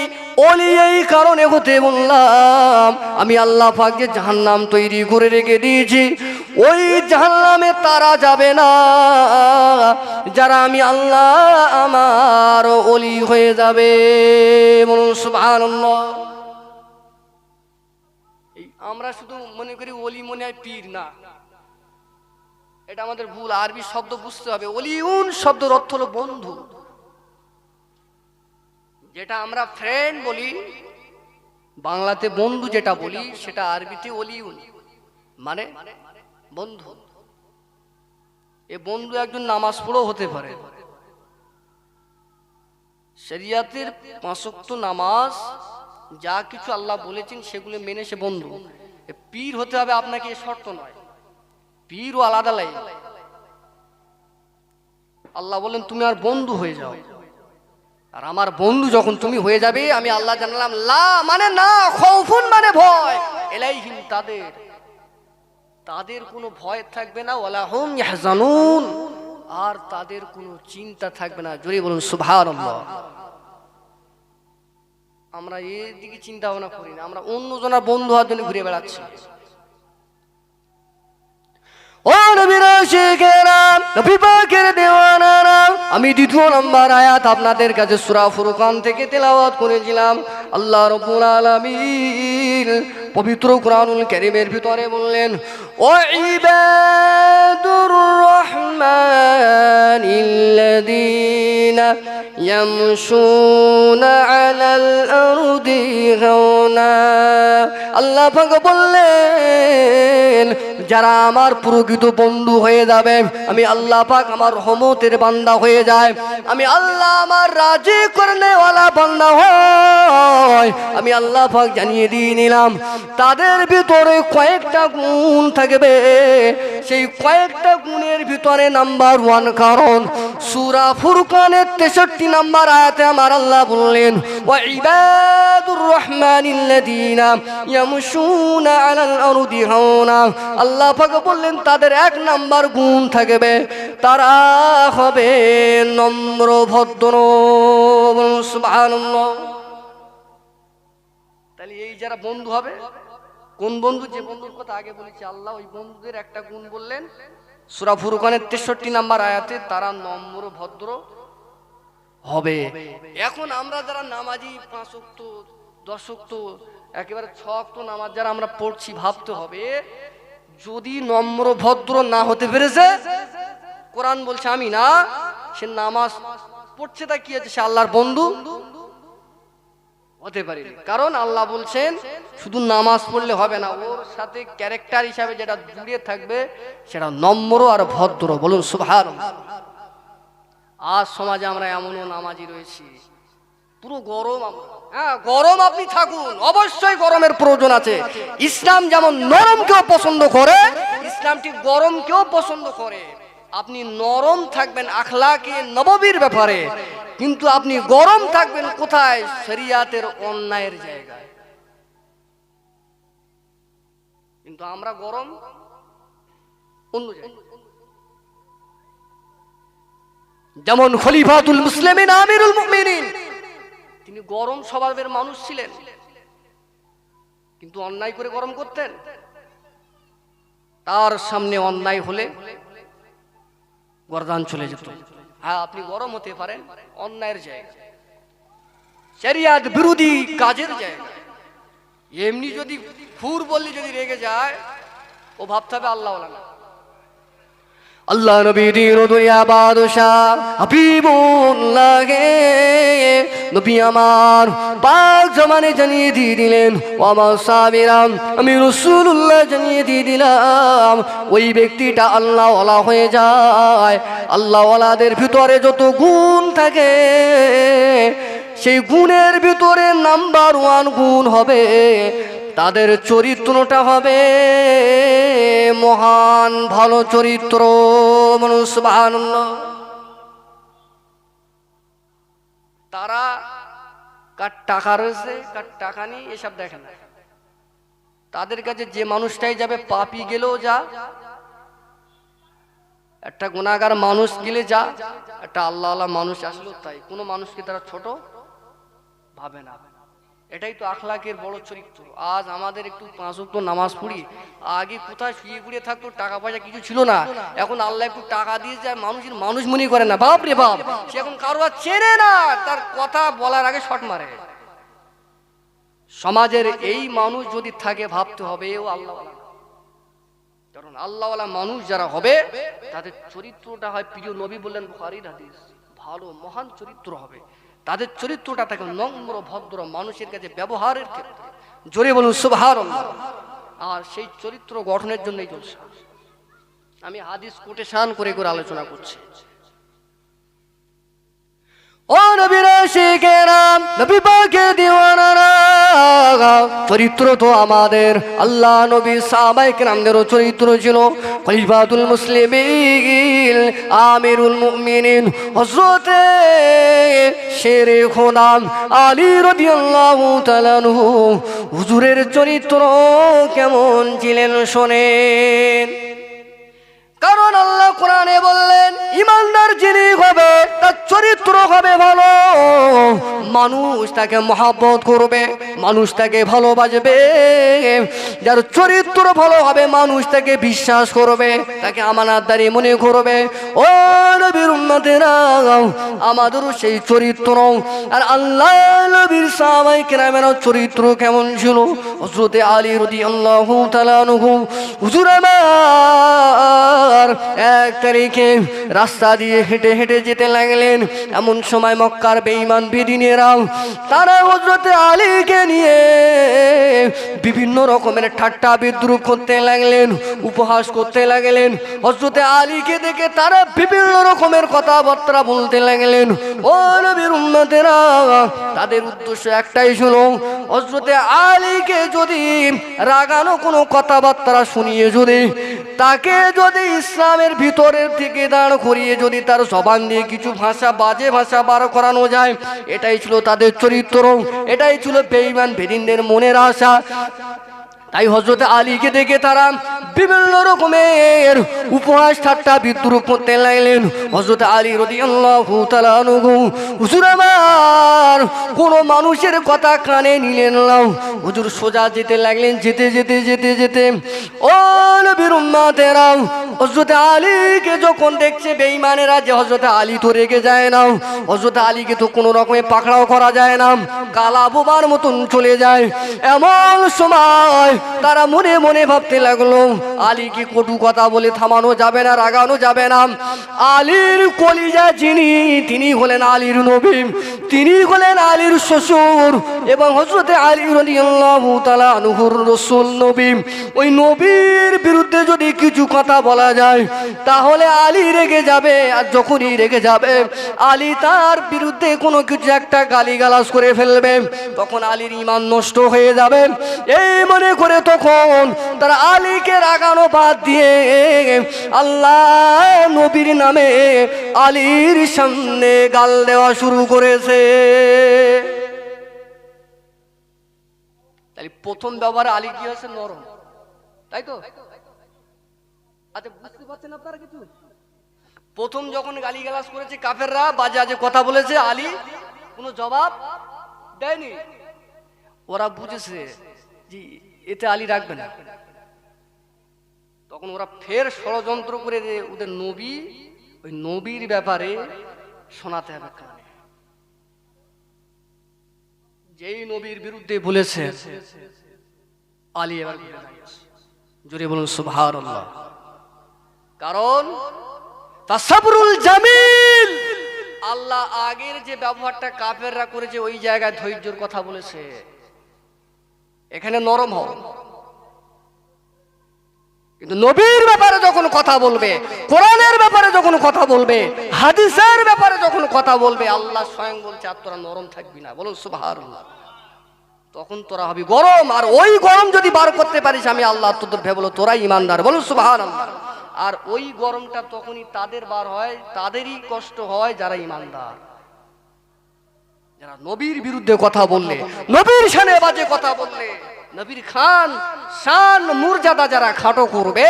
ওলি এই কারণে হতে বললাম আমি আল্লাহ পাক যে জাহান্নাম তৈরি করে রেখে দিয়েছি ওই জাহান্নামে তারা যাবে না যারা আমি আল্লাহ আমার ওলি হয়ে যাবে বলুন সুবহানাল্লাহ এই আমরা শুধু মনে করি ওলি মনে হয় পীর না এটা আমাদের ভুল আরবি শব্দ বুঝতে হবে ওলিউন শব্দের অর্থ হলো বন্ধু যেটা আমরা ফ্রেন্ড বলি বাংলাতে বন্ধু যেটা বলি সেটা আরবিতে ওলিউন মানে বন্ধু এ বন্ধু একজন নামাজ পড়ো হতে পারে শরিয়াতের 5 ওয়াক্ত নামাজ যা কিছু আল্লাহ বলেছেন সেগুলো মেনে সে বন্ধু পীর হতে হবে আপনাকে এ শর্ত নয় পীরও আলাদা লাইন আল্লাহ বলেন তুমি আর বন্ধু হয়ে যাও আর আমার বন্ধু যখন তুমি হয়ে যাবে আমি আল্লাহ জানালাম লা মানে না খাউফুন মানে ভয় ইলাইহিম তাদের কোনো ভয় থাকবে না ওয়ালা হুম ইয়াহজানুন আর তাদের কোনো চিন্তা থাকবে না জোরে বলুন সুবহানাল্লাহ আমরা এই দিকে চিন্তা ভাবনা করি না আমরা অন্যজনের বন্ধু হওয়ার জন্য ঘুরে বেড়াচ্ছি ও নবীর আশিকেরা নবী পাকের দেওয়ানারা আমি দ্বিতীয় নম্বর আয়াত আপনাদের কাছে সূরা ফুরকান থেকে তেলাওয়াত করেছিলাম আল্লাহ রাব্বুল আলামিন পবিত্র কুরআনুল কারীমের ভিতরে বললেন ও ইবাদুর রহমানিল্লাযীনা ইয়ামশুনা আলাল আরদি হাওনা আল্লাহ পাক বললেন যারা আমার প্রকৃত বন্ধু হয়ে যাবে আমি আল্লাহ পাক আমার রহমতের বান্দা হয়ে যায় আমি আল্লাহ আমার রাজি করনেওয়ালা বান্দা হয় আমি আল্লাহ পাক জানিয়ে দিয়ে নিলাম তাদের ভিতরে কয়েকটা গুণ থাকবে সেই কয়েকটা গুণের ভিতরে নাম্বার 1 কারণ সূরা ফুরকানের 63 নম্বর আয়াতে আমার আল্লাহ বললেন ওয়া ইবাদুর রহমানিল্লাযীনা ইয়ামশুনা আলাল আরদি হাওনা আল্লাহ পাক বললেন তাদের 1 নাম্বার গুণ থাকবে তারা হবে নম্র ভদ্র বলুন সুবহানাল্লাহ তাহলে এই যারা বন্ধু হবে কোন বন্ধু যে বন্ধুর কথা আগে বলেছি আল্লাহ ওই বন্ধুদের একটা গুণ বললেন সূরা ফুরকানের 63 নম্বর আয়াতে তারা নম্র ভদ্র হবে এখন আমরা যারা নামাজি 5 ওয়াক্ত 10 ওয়াক্ত একেবারে 6 ওয়াক্ত নামাজ যারা আমরা পড়ছি ভাবতে হবে যদি নম্র ভদ্র না হতে পেরেছে কোরআন বলছে আমি না সে নামাজ পড়ছে তা কি আছে সে আল্লাহর বন্ধু হতে পারে কারণ আল্লাহ বলছেন শুধু নামাজ পড়লে হবে না ওর সাথে ক্যারেক্টার হিসাবে যেটা জুড়ে থাকবে সেটা নম্র আর ভদ্র বলুন সুবহানাল্লাহ আজ সমাজে আমরা এমনও নামাজি রয়েছি পুরো গরম হ্যাঁ গরম আপনি থাকুন অবশ্যই গরমের প্রয়োজন আছে ইসলাম যেমন নরমকেও পছন্দ করে ইসলাম ঠিক গরমকেও পছন্দ করে আপনি নরম থাকবেন আখলাকে নববীর ব্যাপারে কিন্তু আপনি গরম থাকবেন কোথায় শরিয়াতের অন্যায়ের জায়গায় কিন্তু আমরা গরম অন্য জায়গায় যেমন খলিফাতুল মুসলিমিন আমিরুল মুমিনিন তিনি গরম স্বভাবের মানুষ ছিলেন কিন্তু অন্যায় করে গরম করতেন তার সামনে অন্যায় হলে গর্দান চলে যেত হ্যাঁ আপনি গরম হতে পারেন অন্যায়ের জায়গায় শরিয়াত বিরোধী কাজের জায়গায় এমনি যদি ফুর বললে যদি রেগে যায় ও ভাবতে হবে আল্লাহ ওয়ালা না আল্লাহ নবী দিনুয়া বাদশাহ হাবিবুল্লাহ নবী আমার পাক জমানে জানিয়ে দিয়ে দিলেন, ও আমার সাহাবীরাম আমি রাসূলুল্লাহ জানিয়ে দিয়ে দিলাম ওই ব্যক্তিটা আল্লাহ ওয়ালা হয়ে যায়। আল্লাহ ওয়ালাদের ভিতরে যত গুণ থাকে সেই গুণের ভিতরে নাম্বার 1 গুণ হবে তাদের চরিত্রটা হবে মহান ভালো চরিত্র। বলুন সুবহানাল্লাহ। তারা কার টাকা রয়েছে কার টাকা নেই এসব দেখে না, তাদের কাছে যে মানুষটাই যাবে পাপী গেলেও যা, একটা গুনাহগার মানুষ গেলে যা, একটা আল্লাহওয়ালা মানুষ আসলো তাই, কোনো মানুষকে তারা ছোট ভাবে না। এটাই তো আখলাকের বড় চরিত্র। আজ আমাদের একটু 5 ওয়াক্ত নামাজ পড়ি, আগে কোথায় শুয়ে গুড়িয়ে থাকতো, টাকা পয়সা কিছু ছিল না, এখন আল্লাহ একটু টাকা দিয়ে যায় মানুষের মানুষ মনে করে না, বাপ রে বাপ, সে এখন কারো আর চেনে না, তার কথা বলার আগে শট মারে। সমাজের এই মানুষ যদি থাকে ভাবতে হবে ও আল্লাহওয়ালা, কারণ আল্লাহওয়ালা মানুষ যারা হবে তাদের চরিত্রটা হয়, প্রিয় নবী বললেন বুখারীর হাদিস, ভালো মহান চরিত্র হবে, তাদের চরিত্রটা থাকে নম্র ভদ্র, মানুষের কাছে ব্যবহারের ক্ষেত্রে। জোরে বলুন সুবহানাল্লাহ। আর সেই চরিত্র গঠনের জন্যই জলসা। আমি হাদিস কোটেশন করে করে আলোচনা করছি। ও নবীর আশিকেরা, নবী পাকের দিওয়ানারা, চরিত্র তো আমাদের আল্লাহ নবী সাহাবায়ে কেরামদেরও চরিত্র ছিল। খলিফাতুল মুসলিমিন আমিরুল মুমিনিন হযরতে শেরে খোদা আলী রাদিয়াল্লাহু তাআলা আনহু হুজুরের চরিত্র কেমন ছিলেন শোনেন। কারণ আল্লাহ কোরআনে বললেন ঈমানদার যিনি হবে তার চরিত্র হবে ভালো, মানুষ তাকে মহব্বত করবে, মানুষ তাকে ভালোবাসবে, যার চরিত্র ভালো হবে মানুষ তাকে বিশ্বাস করবে, তাকে আমানতদারি মনে করবে। ও নবীর উম্মতেরা, আমাদেরও সেই চরিত্র। আর আল্লাহ নবীর সাহাবায়ে কেরামের চরিত্র কেমন ছিল? হযরতে আলী রাদিয়াল্লাহু তাআলা আনহু হুজুর আমার 1 তারিখে রাস্তা দিয়ে হেঁটে হেঁটে যেতে লাগলেন। এমন সময় মক্কার বেঈমান বেদিনেরা তারা হযরতে আলীকে নিয়ে বিভিন্ন রকমের ঠাট্টা বিদ্রুপ করতে লাগলেন, উপহাস করতে লাগলেন। হযরতে আলীকে দেখে তারা বিভিন্ন রকমের কথাবার্তা বলতে লাগলেন। ও নবীর উম্মতেরা, তাদের উদ্দেশ্য একটাই ছিল, হযরতে আলীকে যদি রাগানো কোনো কথাবার্তা শুনিয়ে যদি তাকে যদি ইসলামের ভিতরের থেকে দাঁড় করিয়ে যদি তার জবান দিয়ে কিছু ভাষা বাজে ভাষা বার করানো যায়, এটাই ছিল তাদের চরিত্র, এটাই ছিল বেঈমান বেদিনদের মনের আশা। তাই হযরতে আলীকে দেখে তারা বিভিন্ন রকমের উপহাস ঠাট্টা বিদ্রুপ করতে লাগলেন। হযরতে আলী রাদিয়াল্লাহু তাআলা আনহু হুজুর আমার কোনো মানুষের কথা কানে নিলেন না, হুজুর সোজা যেতে লাগলেন। যেতে যেতে যেতে যেতে ও নবীর উম্মতেরা, হযরতে আলীকে যখন দেখছে বেঈমানেরা যে হযরতে আলী তো রেগে যায় না, হযরতে আলীকে তো কোনো রকমে পাকড়াও করা যায় না, কালা বোবার মতন চলে যায়। এমন সময় তারা মনে মনে ভাবতে লাগলো আলীকে কটু কথা বলে থামানো যাবে না, রাগানো যাবে না। আলীর কলিজা যিনি, তিনি হলেন আলীর নবী, তিনি হলেন আলীর শ্বশুর এবং হযরতে আলী রাদিয়াল্লাহু তাআলা আনহুর রাসূল নবী। ওই নবীর বিরুদ্ধে যদি কিছু কথা বলা যায় তাহলে আলী রেগে যাবে, আর যখনই রেগে যাবে আলী তার বিরুদ্ধে কোনো কিছু একটা গালিগালাজ করে ফেলবে, তখন আলীর ঈমান নষ্ট হয়ে যাবে। এই মনে করে তখন তারা আলীকে রাগানো বাদ দিয়ে আল্লাহ নবীর নামে আলীর সামনে গাল দেওয়া শুরু করেছে। তাই প্রথম ব্যবহারে আলী কি হয়েছে? নরম, তাই তো? আচ্ছা, বুঝতে পারছেন আপনারা কিছু? প্রথম যখন গালিগালাজ করেছে কাফেররা, বাজে বাজে কথা বলেছে, আলী কোনো জবাব দেয়নি। ওরা বুঝেছে যে এতে আলী রাখবে না, তখন ওরা ফের ষড়যন্ত্র করে ওদের নবী, ওই নবীর ব্যাপারে শোনাতে হবে। যেই নবীর বিরুদ্ধে বলেছে আলী এবার জোরে বলুন সুবহানাল্লাহ। কারণ তাসাবরুল জামিল, আল্লাহ আগের যে ব্যবহারটা কাফেররা করেছে ওই জায়গায় ধৈর্যের কথা বলেছে। এখানে নরম হও, কিন্তু নবীর ব্যাপারে যখন কথা বলবে, কোরআনের ব্যাপারে যখন কথা বলবে, হাদিসের ব্যাপারে যখন কথা বলবে, আল্লাহ স্বয়ং বলছে আর তোরা নরম থাকবি না। বলুন সুবহানাল্লাহ। তখন তোরা হবি গরম, আর ওই গরম যদি বার করতে পারিস আমি আল্লাহ তোদের ভেবলো তোরাই ইমানদার। বলুন সুবহানাল্লাহ। আর ওই গরমটা তখনই তাদের বার হয়, তাদেরই কষ্ট হয় যারা ইমানদার, যারা নবীর বিরুদ্ধে কথা বললে, নবীর শানে বাজে কথা বললে, নবীর খান শান মর্যাদা যারা খাটো করবে,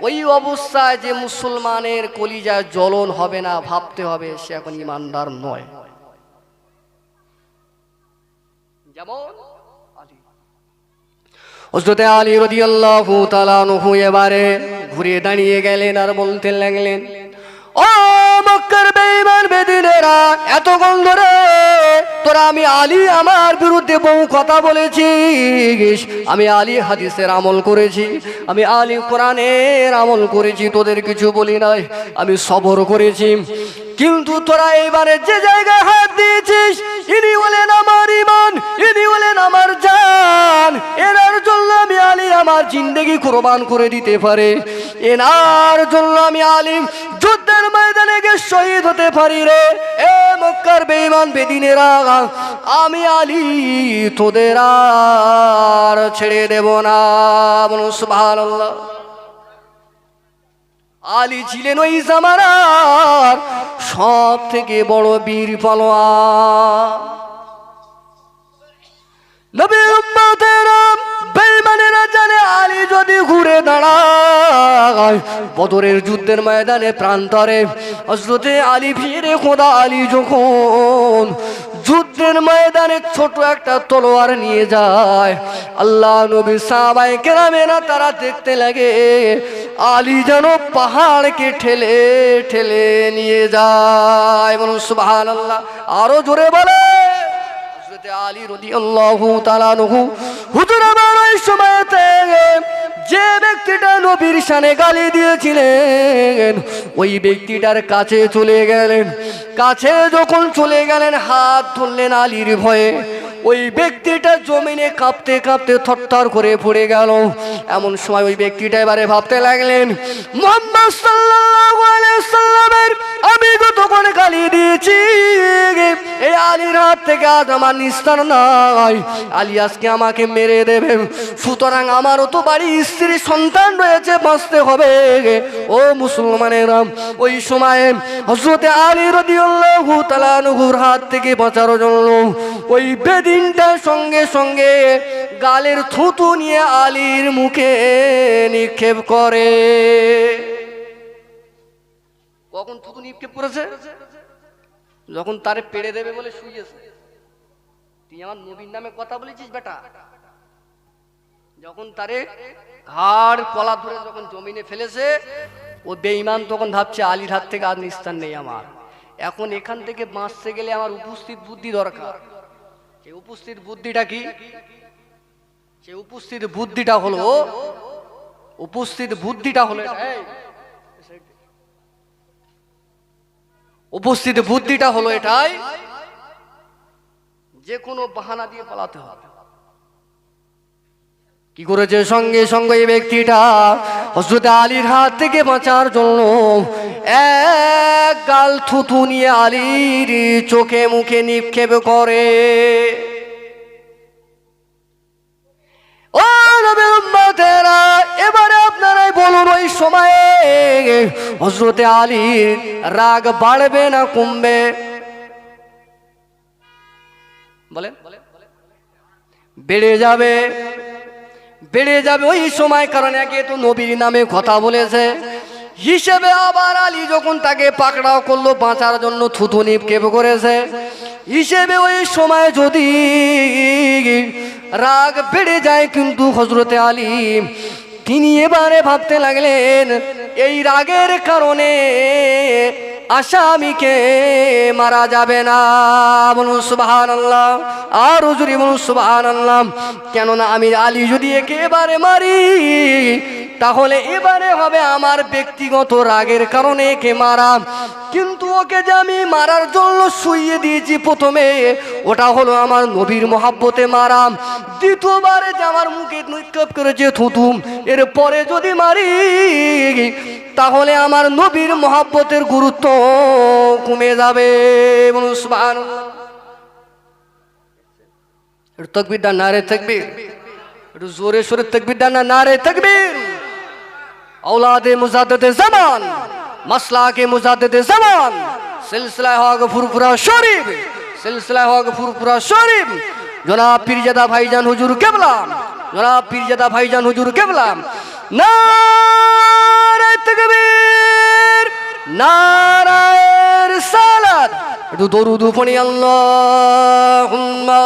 ওই অবস্থায় যে মুসলমানের কলিজায় জ্বলন হবে না, ভাবতে হবে সে এখন ইমানদার নয়। যেমন হযরত আলী রাদিয়াল্লাহু তাআলা আনহু এবারে ঘুরে দাঁড়িয়ে গেলেন আর বলতে লাগলেন, ও মক্কার বেঈমান বেদিনেরা, এতক্ষণ ধরে তোরা আমি আলী আমার বিরুদ্ধে বহু কথা বলেছিস, আমি আলী হাদিসের আমল করেছি, আমি আলী কোরআনের আমল করেছি, তোদের কিছু বলি নাই, আমি সবর করেছি। কিন্তু তোরা এবারে যে জায়গায় হাত দিয়েছিস, ইনি হলেন আমার ঈমান, ইনি হলেন আমার জান, এনার জন্য আমি আলী আমার জিন্দেগি কুরবান করে দিতে পারে, এনার জন্য আমি আলী যুদ্ধের ময়দানে গিয়ে শহীদ হতে পারি রে। এ মক্কার বেঈমান বেদিনেরা, আমি আলী তোদের আর ছেড়ে দেব না। বলুন সুবহানাল্লাহ। আলী ছিলেন ওই জামানার সব থেকে বড় বীর পালোয়ান। নবী উম্মতেরা বেঈমানেরা জানে আলী যদি ঘুরে দাঁড়ায় বদরের যুদ্ধের ময়দানে প্রান্তরে, হযরতে আলী ফিরে খোদা আলী যখন যুদ্ধের ময়দানে ছোট একটা তলোয়ার নিয়ে যায়, আল্লাহ নবী সাহাবায়ে কেরামেরা তারা দেখতে লাগে আলী যেন পাহাড়কে ঠেলে ঠেলে নিয়ে যায়। বলুন সুবহানাল্লাহ। আরো জোরে বলে হযরত আলী রাদিয়াল্লাহু তাআলা আনহু। হুজুর আমার ওই সময়তে যে ব্যক্তিটা নবীর শানে গালি দিয়েছিলেন ওই ব্যক্তিটার কাছে চলে গেলেন। কাছে যখন চলে গেলেন, হাত ধরলেন আলীর ভয়ে, ওই ব্যক্তিটা জমিনে কাঁপতে কাঁপতে থরথর করে পড়ে গেল। এমন সময় ওই ব্যক্তিটা এবারে ভাবতে লাগলেন, মুহাম্মদ সাল্লাল্লাহু আলাইহি সাল্লামের আমি কতক্ষণ গালি দিয়েছি, এই আলীর হাত থেকে আজ আমার নিস্তার নাই, আলী আজকে আমাকে মেরে দেবে, সুতরাং আমারও তো বাড়ি স্ত্রী সন্তান রয়েছে, বাঁচতে হবে। ও মুসলমানেরা, ওই সময়ে হযরত আলী রাদিয়াল্লাহু তাআলা আনহুর হাত থেকে বাঁচার জন্য ওই বেদিনটা সঙ্গে সঙ্গে গালের থুতু নিয়ে আলীর মুখে নিক্ষেপ করে। কখন থুতু নিক্ষেপ করেছে? যখন তারে পেড়ে দেবে বলে শুয়েছে। তুই আমার নবীর নামে কথা বলেছিস বেটা? যখন তারে ঘাড় কলা ধরে যখন জমিনে ফেলেছে, ও বেঈমান তখন ভাবছে আলীর হাত থেকে আর নিস্তার নেই আমার। এখন এখান থেকে বাঁচতে গেলে আমার উপস্থিত বুদ্ধি দরকার। সেই উপস্থিত বুদ্ধিটা কি? সেই উপস্থিত বুদ্ধিটা হলো উপস্থিত বুদ্ধিটা হলো এটাই, যে কোনো বাহানা দিয়ে পালাতে হবে। কি করেছে? সঙ্গে সঙ্গে এই ব্যক্তিটা হযরত আলীর হাত থেকে বাঁচার জন্য এক গাল থুতু নিয়ে আলীর চোখে মুখে নিক্ষেপ করে। ও নবীর উম্মতেরা, এবারে আপনারাই বলুন ওই সময়ে হযরত আলীর রাগ বাড়বে না কমবে? বলেন। বেড়ে যাবে, বেড়ে যাবে ওই সময়। কারণ একে তো নবীর নামে কথা বলেছে হিসেবে, আবার আলী যখন তাকে পাকড়াও করলো বাঁচার জন্য থুতু নিক্ষেপ করেছে হিসেবে, ওই সময় যদি রাগ বেড়ে যায়, কিন্তু হযরতে আলী তিনি এবারে ভাবতে লাগলেন এই রাগের কারণে আসামিকে মারা যাবে না। বলুন সুবহানাল্লাহ। আর হুজুরি বলুন সুবহানাল্লাহ। কেননা আমি আলী যদি একেবারে মারি তাহলে এবারে হবে আমার ব্যক্তিগত রাগের কারণে একে মারা। কিন্তু ওকে যে আমি মারার জন্য শুইয়ে দিয়েছি প্রথমে, ওটা হলো আমার নবীর মহাব্বতে মারা। দ্বিতীয়বারে যে আমার মুখে নিক্ষেপ করেছে থুতুম, এরপরে যদি মারি তাহলে আমার নবীর মহাব্বতের গুরুত্ব কমে যাবে। বলুন সুবহানাল্লাহ। তাকবীর দান, নারে তাকবীর। একটু জোরে সোরে তাকবীর দান, নারে তাকবীর। औलादे मुजाद्दिद ज़मान, मसलाके मुजाद्दिद ज़मान, सिलसिला हक फुरफुरा शरीफ, सिलसिला हक फुरफुरा शरीफ, जनाब पीरजादा भाईजान हुजूर किबला, जनाब पीरजादा भाईजान हुजूर किबला। नारे तकबीर, नारे रिसालत। একটু দরুদ পড়ি, আল্লাহুম্মা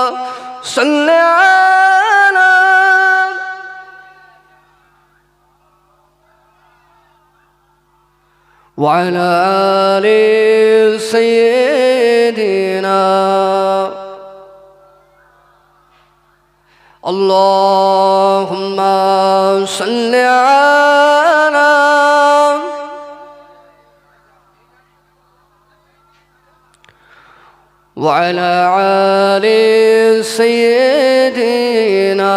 সাল্লি আলা وعلى آل سيدنا اللهم صل على وعلى آل سيدنا।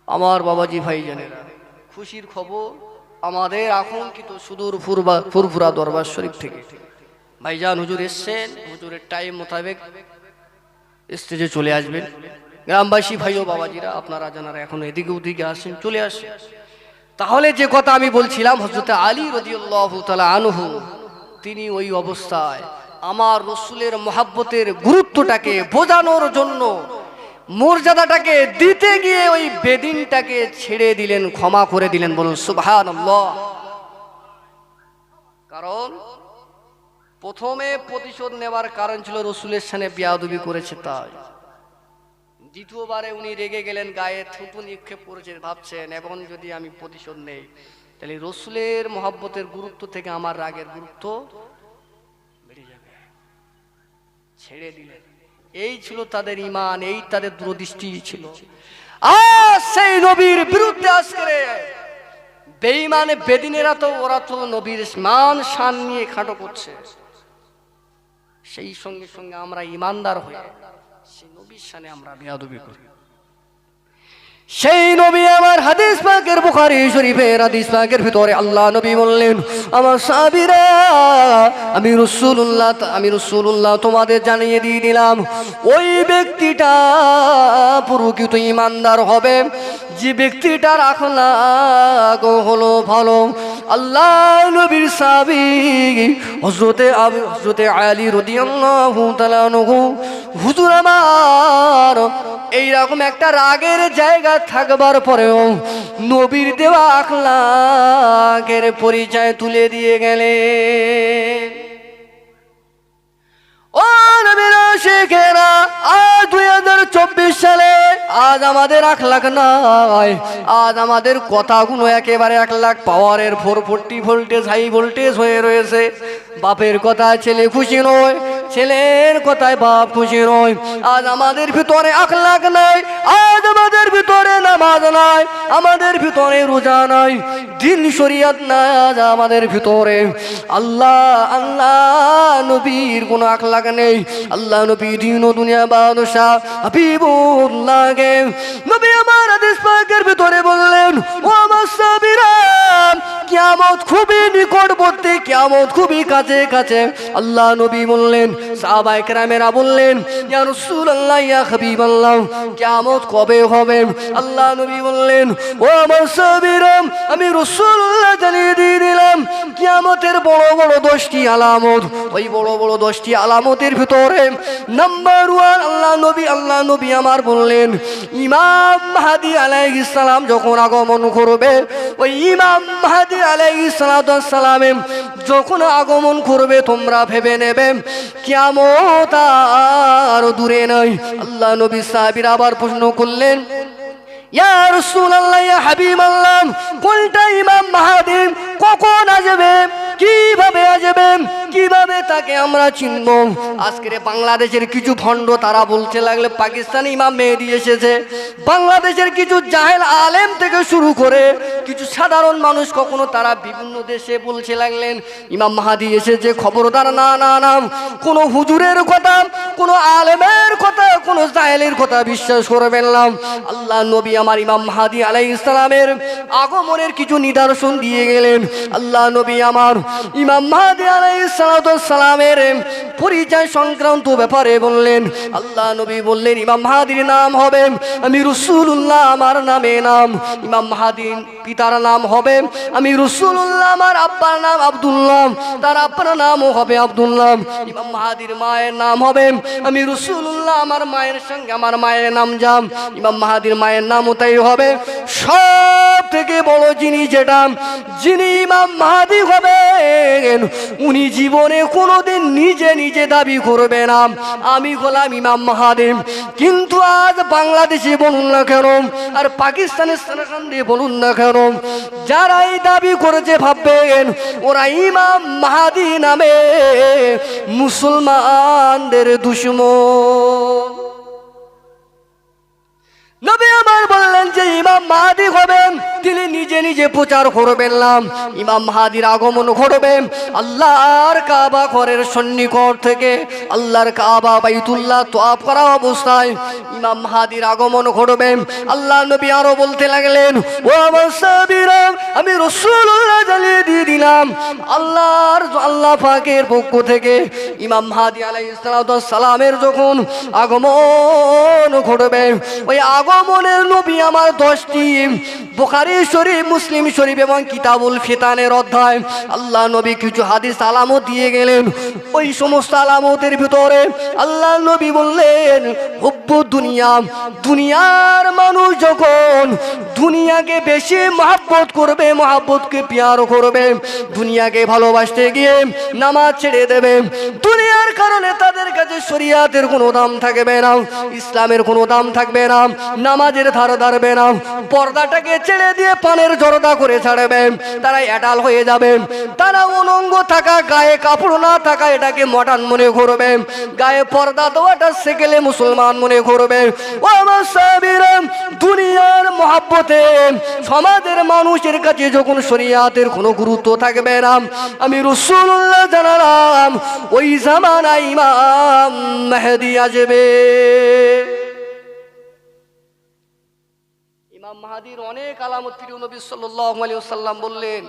আমার বাবাজি ভাইজানেরা, খুশির খবর আমাদের আকাঙ্ক্ষিত সুদূর ফুরফুরা দরবার শরীফ থেকে ভাইজান হুজুর এসছেন। হুজুরের টাইম মোতাবেক স্টেজে চলে আসবেন। গ্রামবাসী ভাই ও বাবাজিরা, আপনারা যারা এখন এদিকে ওদিকে আসেন, চলে আসেন। তাহলে যে কথা আমি বলছিলাম, হযরত আলী রাদিয়াল্লাহু তাআলা আনহু তিনি ওই অবস্থায় আমার রাসূলের মহব্বতের গুরুত্বটাকে বোঝানোর জন্য, মর্যাদাটাকে দিতে গিয়ে ওই বেদিনটাকে ছেড়ে দিলেন, ক্ষমা করে দিলেন। বলুন সুবহানাল্লাহ। কারণ প্রথমে প্রতিশোধ নেওয়ার কারণ ছিল রাসূলের সামনে বেয়াদবি করেছে তাই। দ্বিতীয়বারে উনি রেগে গেলেন, গায়ে থুতু নিক্ষেপ করেছে, ভাবছেন এখন যদি আমি প্রতিশোধ নেই তাহলে রাসূলের মহব্বতের গুরুত্ব থেকে আমার রাগের গুরুত্ব বেড়ে যাবে। ছেড়ে দিলেন। এই ছিল তাদের ঈমান, এই তাদের দূরদৃষ্টি ছিল। আর সেই নবীর বিরুদ্ধে আজকে বেঈমান বেদিনেরা তো ওরা তো নবীর মান শান নিয়ে খাটো করছে। সেই সঙ্গে সঙ্গে আমরা ঈমানদার হয়ে সেই নবীর শানে আমরা বেয়াদবি করি। সেই নবী আমার হাদিস পাকের বুখারী শরীফের হাদিস পাকের ভিতরে আল্লাহ নবী বললেন, আমার সাহাবীরা, আমি রাসূলুল্লাহ তোমাদের জানিয়ে দিয়ে দিলাম, ওই ব্যক্তিটা প্রকৃত ঈমানদার হবে যে ব্যক্তিটার আখলাক হলো ভালো। আল্লাহ নবীর সাহাবী হযরতে আলী রাদিয়াল্লাহু তাআলা আনহু, হুজুর আমার এইরকম একটা রাগের জায়গা থাকবার পরেও নবীর দেওয়া আখলাকের পরিচয় তুলে দিয়ে গেলেন। ও নবীর আশিকেরা, আজ 2024 সালে আজ আমাদের আখলাক নাই, আজ আমাদের কথাগুলো একেবারে 1 লাখ পাওয়ারের 440 ভোল্টেজ হাই ভোল্টেজ হয়ে রয়েছে। বাপের কথা ছেলে খুশি নয়, ছেলের কথায় বাপ খুশি নয়। আজ আমাদের ভিতরে আখলাক নাই, আজ আমাদের ভিতরে নামাজ নাই, আমাদের ভিতরে রোজা নাই, দিন শরীয়ত নাই, আজ আমাদের ভিতরে আল্লাহ নবীর কোনো আখলাক নেই। আল্লাহ নবী দিন ও দুনিয়া বাদশাহ হাবিবুল্লাহকে নবী আমার হাদিস পাকের ভিতরে বললেন, ও আমার সাহাবীরা, কিয়ামত খুবই নিকটবর্তী, কিয়ামত খুবই কাছে কাছে। আল্লাহ নবী বললেন, সাহাবায়ে কেরামেরা বললেন, ইয়া রাসূলুল্লাহ, ইয়া হাবিবাল্লাহ, কিয়ামত কবে হবে? আল্লাহ নবী বললেন, ও আমার সাহাবীরা, আমি রাসূলুল্লাহ জানিয়ে দিয়ে দিলাম, কিয়ামতের বড় বড় 10টি আলামত। ওই বড় বড় 10টি আলামতের ভিতরে নাম্বার 1 আল্লাহ নবী আমার বললেন, ইমাম মাহদী আলাইহিস সালাম যখন আগমন করবে, ওই ইমাম মাহদী আলাইহিস সালাম যখন আগমন করবে, তোমরা ভেবে নেবে কিয়ামত আর দূরে নাই। আল্লাহ নবী সাহাবীরা আবার প্রশ্ন করলেন, ইয়া রাসূলুল্লাহ, ইয়া হাবিবাল্লাহ, কোনটা ইমাম মাহদী, কখন আসবে? কিভাবে আসবে, কিভাবে তাকে আমরা চিনব? আজকের বাংলাদেশের কিছু ভণ্ড তারা বলতে লাগলে পাকিস্তানি ইমাম মেহেদী এসেছে। বাংলাদেশের কিছু জাহেল আলেম থেকে শুরু করে কিছু সাধারণ মানুষ কখনো তারা বিভিন্ন দেশে বলতে লাগলেন ইমাম মাহাদি এসেছে। খবরদার, না না না, কোনো হুজুরের কথা, কোনো আলেমের কথা, কোনো জাহেলের কথা বিশ্বাস করবেন না। আল্লাহ নবী আমার ইমাম মাহাদি আলাইহিস সালামের আগমনের কিছু নিদর্শন দিয়ে গেলেন। আল্লাহ নবী আমার ইমাম মাহাদি আলাইহিস সালামের পরিচয় সংক্রান্ত ব্যাপারে বললেন। আল্লাহ নবী বললেন ইমাম মাহাদির নাম হবে আমি রাসূলুল্লাহ, আমার নামে নাম। ইমাম মাহাদির পিতার নাম হবে আমি রাসূলুল্লাহ, আমার আব্বার নাম আব্দুল্লাহ, তার আব্বার নামও হবে আব্দুল্লাহ। ইমাম মাহাদির মায়ের নাম হবে আমি রাসূলুল্লাহ, আমার মায়ের সঙ্গে আমার মায়ের নাম জাম। ইমাম মাহাদির মায়ের নামও তাই হবে। সব থেকে বড় যিনি যিনি ইমাম মাহাদি হবেন, উনি জীবনে কোনোদিন নিজে নিজে দাবি করবে না আমি হলাম ইমাম মাহাদি। কিন্তু আজ বাংলাদেশে বলুন না কেন, আর পাকিস্তানের সেনাকান্দে বলুন না কেন, যারা এই দাবি করেছে ভাববেন ওরা ইমাম মাহাদি নামে মুসলমানদের দুশমন। নবী আমার বললেন যে ইমাম মাহাদি হবেন, তিনি নিজে নিজে প্রচার করবেন না। ইমাম মাহাদির আগমন ঘটবে আল্লাহর কাবা ঘরের সন্নিকট থেকে, আল্লাহর কাবা বাইতুল্লাহ তওয়াফ করা অবস্থায় ইমাম মাহাদির আগমন ঘটবে। আল্লাহ নবী আরো বলতে লাগলেন ও আমার সাহাবীরা, আমি রাসূলুল্লাহ জানিয়ে দিয়ে দিলাম আল্লাহ পাকের পক্ষ থেকে ইমাম মাহাদি আলাইহিস সালামের যখন আগমন ঘটবে, ওই আগমনের নবী আমার 10টি বুখারী শরীফ, মুসলিম শরীফ এবং কিতাবুল ফিতানের অধ্যায় আল্লাহ নবী কিছু হাদিস আলামত দিয়ে গেলেন। ওই সমস্ত আলামতের ভিতরে আল্লাহ নবী বললেন হুব্বুদ দুনিয়া, দুনিয়ার মানুষ যখন দুনিয়াকে বেশি মহব্বত করবে, মহব্বতকে প্যার করবে, দুনিয়াকে ভালোবাসতে গিয়ে নামাজ ছেড়ে দেবে, দুনিয়ার কারণে তাদের কাছে শরিয়াতের কোনো দাম থাকবে না, ইসলামের কোনো দাম থাকবে না, নামাজের ধার ধারবে না, পর্দাটাকে ছেড়ে দিয়ে পানের জর্দা করে ছাড়বে, তারা অ্যাডাল হয়ে যাবে, তারা অনঙ্গ থাকা, গায়ে কাপড় না থাকা এটাকে মডার্ন মনে করবে, গায়ে পর্দা দেওয়াটা সেকেলে মুসলমান মনে করবে। ও আমার সাহাবীরা, দুনিয়ার মহব্বতে সমাজের মানুষের কাছে যখন শরিয়াতের কোনো গুরুত্ব থাকবে না, আমি রাসূলুল্লাহ জানালাম ওই জামানায় ইমাম মেহেদী আসবে। ইমাম মাহাদির অনেক আলামত প্রিয় নবী সাল্লাল্লাহু আলাইহি ওয়াসাল্লাম বললেন।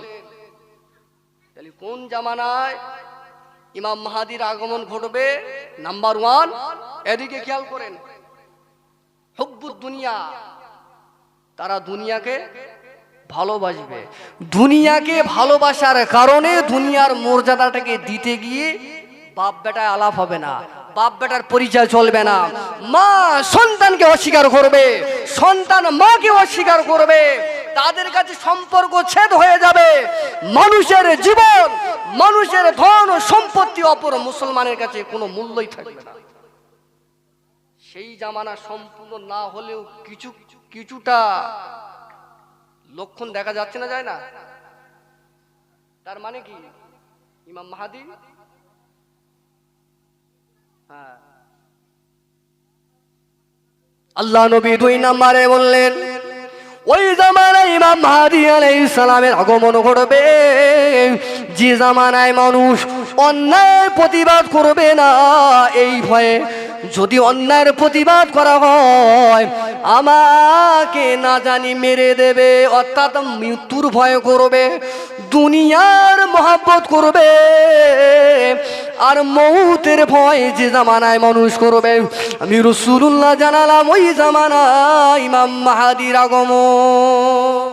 তাহলে কোন জামানায় ইমাম মাহাদির আগমন ঘটবে? নাম্বার 1, এদিকে খেয়াল করেন, হুব্বুদ দুনিয়া, তারা দুনিয়াকে ভালোবাসবে। দুনিয়াকে ভালোবাসার কারণে দুনিয়ার মর্যাদাটাকে দিতে গিয়ে বাপ বেটায় আলাপ হবে না, বাপ বেটার পরিচয় চলবে না, মা সন্তানকে অস্বীকার করবে, সন্তান মাকে অস্বীকার করবে, তাদের কাছে সম্পর্ক ছেদ হয়ে যাবে। মানুষের জীবন, মানুষের ধন ও সম্পত্তি অপর মুসলমানের কাছে কোনো মূল্যই থাকবে না। সেই জামানা সম্পূর্ণ না হলেও কিছুটা লক্ষণ দেখা যাচ্ছে না, যায় না? তার মানে কি ইমাম মাহাদি? হ্যাঁ, আল্লাহ নবী 2 নম্বরে বললেন ওই জামানায় ইমাম মাহাদি আলাইহিস সালামের আগমন ঘটবে যে জামানায় মানুষ অন্যায় প্রতিবাদ করবে না এই ভয়ে, যদি অন্যায়ের প্রতিবাদ করা হয় আমাকে না জানি মেরে দেবে, অর্থাৎ মৃত্যুর ভয় করবে, দুনিয়ার মহব্বত করবে, আর মৌতের ভয় যে জামানায় মানুষ করবে, আমি রাসূলুল্লাহ জানালাম ওই জামানায় ইমাম মাহাদির আগমন।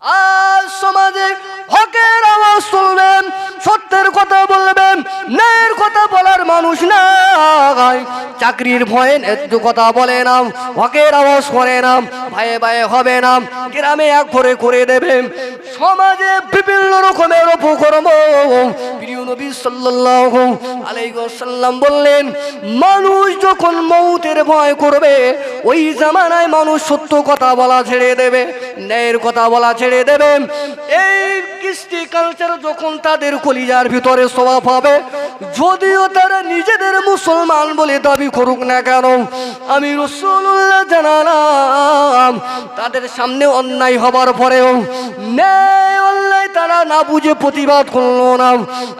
আজ সমাজে হকের আওয়াজ তুলবেন, সত্যের কথা বলবেন, ন্যায়ের কথা বলার মানুষ নাই, চাকরির ভয়ে ন্যায্য কথা বলে না, হকের আওয়াজ করে না, ভাইয়ে ভাইয়ে হবে না, গ্রামে এক ঘরে করে দেবে, সমাজে বিভিন্ন রকমের অপকর্ম। প্রিয় নবী সাল্লাল্লাহু আলাইহি ওয়াসাল্লাম বললেন মানুষ যখন মৌতের ভয় করবে ওই জামানায় মানুষ সত্য কথা বলা ছেড়ে দেবে, ন্যায়ের কথা বলা ছেড়ে দেবে। এই কৃষ্টি কালচার যখন তাদের কলিজার ভিতরে স্বভাব হবে, যদিও তারা নিজেদের মুসলমান বলে দাবি করুক না কেন, আমি রাসূলুল্লাহ জানালাম তাদের সামনে অন্যায় হবার পরেও ন্যায় অন্যায় তারা না বুঝে প্রতিবাদ করলো না।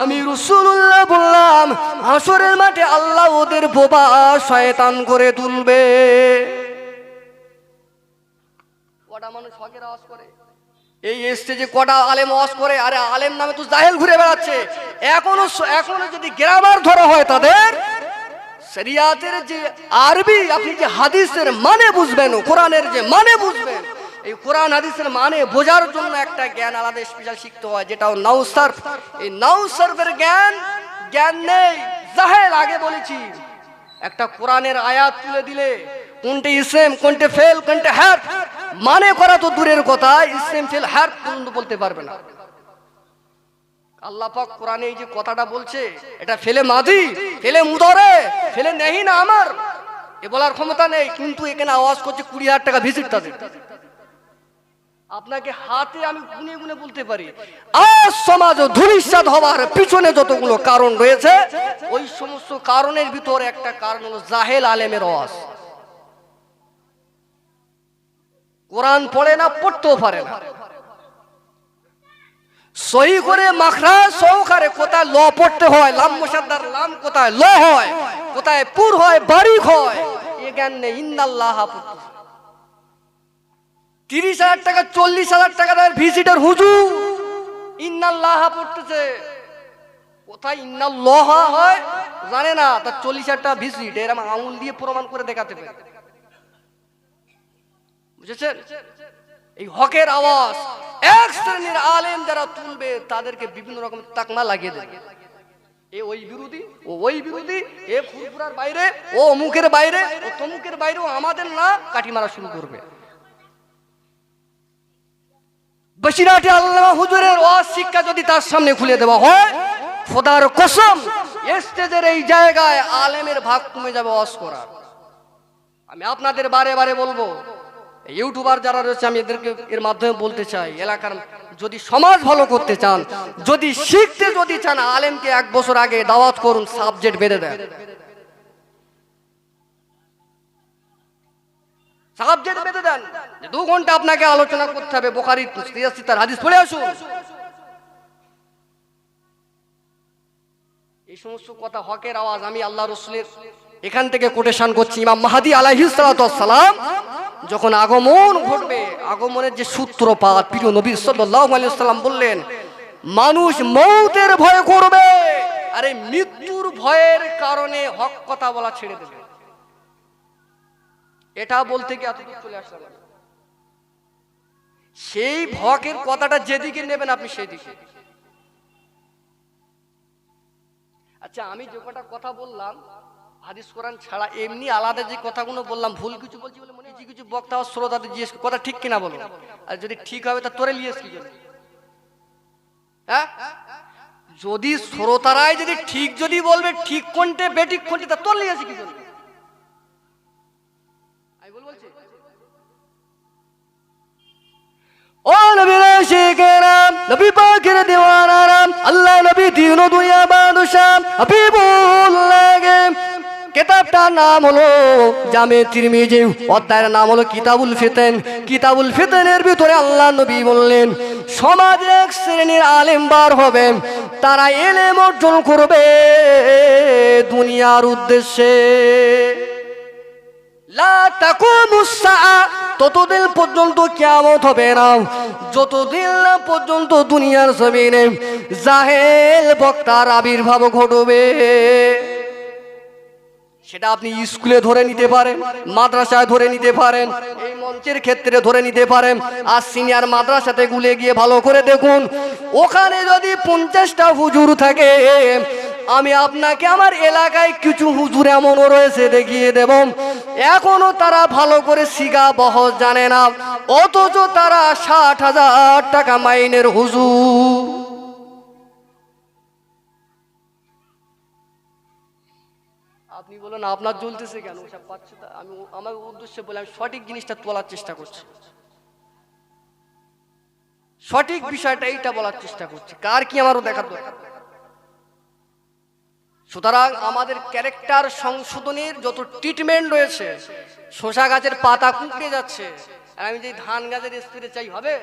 আমি রাসূলুল্লাহ বললাম, হাসরের মাঠে আল্লাহ ওদের বোবা শয়তান করে তুলবে। কটা মানুষ হকের আওয়াজ করে, এই স্টেজে কটা আলেম আওয়াজ করে, আরে আলেম নামে তো জাহেল ঘুরে বেড়াচ্ছে। এখনো যদি গ্রামার ধরা হয় তাদের, শরিয়াতের যে আরবি, আপনি যে হাদিসের মানে বুঝবেন, কোরআনের যে মানে বুঝবেন, এই কোরআন হাদিসের মানে বোঝার জন্য একটা জ্ঞান আলাদা স্পেশাল শিখতে হয়, যেটা নাউসারফ। এই নাউসারফের জ্ঞান নেই, জাহেল। আগে বলেছি, একটা কোরআনের আয়াত তুলে দিলে কোনটা ইসম, কোনটা ফেল, কোনটা হারফ মানে করা তো দূরের কথা, ইসম ফেল হারফ পর্যন্ত বলতে পারবে না। আল্লাহ পাক কোরআনে এই যে কথাটা বলছে, এটা ফেলে মাদি, ফেলে মুদারে, ফেলে নেই না আমার, এ বলার ক্ষমতা নেই, কিন্তু এখানে আওয়াজ করছে 20,000 টাকা ভিজিট তাদের। আপনাকে হাতে আমি গুনে গুনে বলতে পারি, আজ সমাজ ধূলিসাৎ হওয়ার পিছনে যতগুলো কারণ রয়েছে, ওই সমস্ত কারণের ভিতরে একটা কারণ হলো জাহেল আলেমের আওয়াজ। কোরআন পড়ে না, পড়তেও পারে না, সহি করে মাখরাজ সহকারে কোথায় ল পড়তে হয়, লাম মুসাদ্দার লাম কোথায় ল হয়, কোথায় পুর হয়, বারিক হয়, এ জ্ঞান নেই। ইন্নাল্লাহ 30,000 টাকা 40,000 টাকা দেয় ভিজিটার হুজুর, ইন্নাল্লাহ পড়তেছে, কোথায় ইন্নাল্লাহ হয় জানে না, তার 40,000 টাকা ভিজিট, এরকম আঙুল দিয়ে প্রমাণ করে দেখাতে পারে। বুঝেছেন? এই হকের আওয়াজ এক শ্রেণীর আলেম যারা তুলবে, তাদেরকে বিভিন্ন রকম তাকমা লাগিয়ে দেবে, এ ওই বিরোধী, ও ওই বিরোধী, এ ফুরফুরার বাইরে, ও অমুকের বাইরে, ও তমুকের বাইরে, ও আমাদের না, কাঠি মারা শুরু করবে। বসিরাটে আল্লামা হুজুরের ওয়াজ শিক্ষা যদি তার সামনে খুলে দেওয়া হয়, খোদার কসম স্টেজের এই জায়গায় আলেমের ভাগ কমে যাবে ওয়াজ করার। আমি আপনাদের বারে বারে বলবো, ইউটিউবার যারা রয়েছে, আমি এদেরকে এর মাধ্যমে বলতে চাই, এলাকার যদি সমাজ ভালো করতে চান, যদি শিখতে যদি চান, আলেমকে 1 বছর আগে দাওয়াত করুন, সাবজেক্ট বেঁধে দেন, সাবজেক্ট বেঁধে দেন, 2 ঘন্টা আপনাকে আলোচনা করতে হবে, বুখারী তার হাদিস পড়ে আসুন। এই সমস্ত কথা হকের আওয়াজ আমি আল্লাহ রাসূলের এখান থেকে কোটেশন করছি। ইমাম মাহদী আলাইহিস সালাতু ওয়াস সালাম যখন আগমন ঘটবে, আগমনের যে সূত্রপাত, প্রিয় নবী সাল্লাল্লাহু আলাইহি ওয়াসাল্লাম বললেন, মানুষ মৌতের ভয় করবে, আরে মৃত্যুর ভয়ের কারণে হক কথা বলা ছেড়ে দেবে। এটা বলতে গিয়ে এতদূর চলে আসলাম। সেই হকের কথাটা যেদিকে নেবেন আপনি সেই দিকে। আচ্ছা, আমি যে কটা কথা বললাম হাদিস কোরআন ছাড়া, এমনি আলাদা যে কথাগুলো বললাম, ভুল কিছু বলছি বলে মনে হচ্ছে কিছু বক্তা শ্রোতাদের জিজ্ঞেস কথা ঠিক কিনা বলো, আর যদি ঠিক হবে তা তোরে লিয়েস কি জন্য? হ্যাঁ, যদি শ্রোতারাই যদি ঠিক যদি বলবে, ঠিক কোনটে বেঠিক কোনটে, তা তোর লিয়েছে কি জন্য? আমি বলছি, ও নবীর আশিকেরা, নবী পাকের দিওয়ানারা, আল্লাহ নবী দিন ও দুনিয়া বাদশা হাবিবুল্লাহ, কিতাবটার নাম হলো জামে তিরমিজি, অধ্যায়ের নাম হলো কিতাবুল ফিতন। কিতাবুল ফিতনের ভিতরে আল্লাহ নবী বললেন, সমাজে এক শ্রেণীর আলেম বার হবে, তারা ইলম অর্জন করবে দুনিয়ার উদ্দেশ্যে। লা তাকুমুস সাআ, ততদিন পর্যন্ত কিয়ামত হবে না যতদিন না পর্যন্ত দুনিয়ার জমিনে জাহেল বক্তার আবির্ভাব ঘটবে। সেটা আপনি স্কুলে ধরে নিতে পারেন, মাদ্রাসায় ধরে নিতে পারেন, এই মঞ্চের ক্ষেত্রে ধরে নিতে পারেন। আর সিনিয়র মাদ্রাসাতে গুলে গিয়ে ভালো করে দেখুন, ওখানে যদি 50টা হুজুর থাকে, আমি আপনাকে আমার এলাকায় কিছু হুজুর এমনও রয়েছে দেখিয়ে দেব, এখনো তারা ভালো করে সিগা বহজ জানে না, অথচ তারা 60,000 টাকা মাইনের হুজুর। আপনি বলেন আপনার জ্বলতেছে কেন, সব পাচ্ছে তা আমি আমার উদ্দেশ্যে বলে আমি সঠিক জিনিসটা তোলার চেষ্টা করছি, সঠিক বিষয়টা এইটা বলার চেষ্টা করছি, কার কি আমারও দেখার দরকার। সুতরাং আমাদের ক্যারেক্টার সংশোধনের যত ট্রিটমেন্ট রয়েছে, শসা গাছের পাতা কুঁকড়ে যাচ্ছে আর আমি যে ধান গাছের স্প্রে চাই হবে?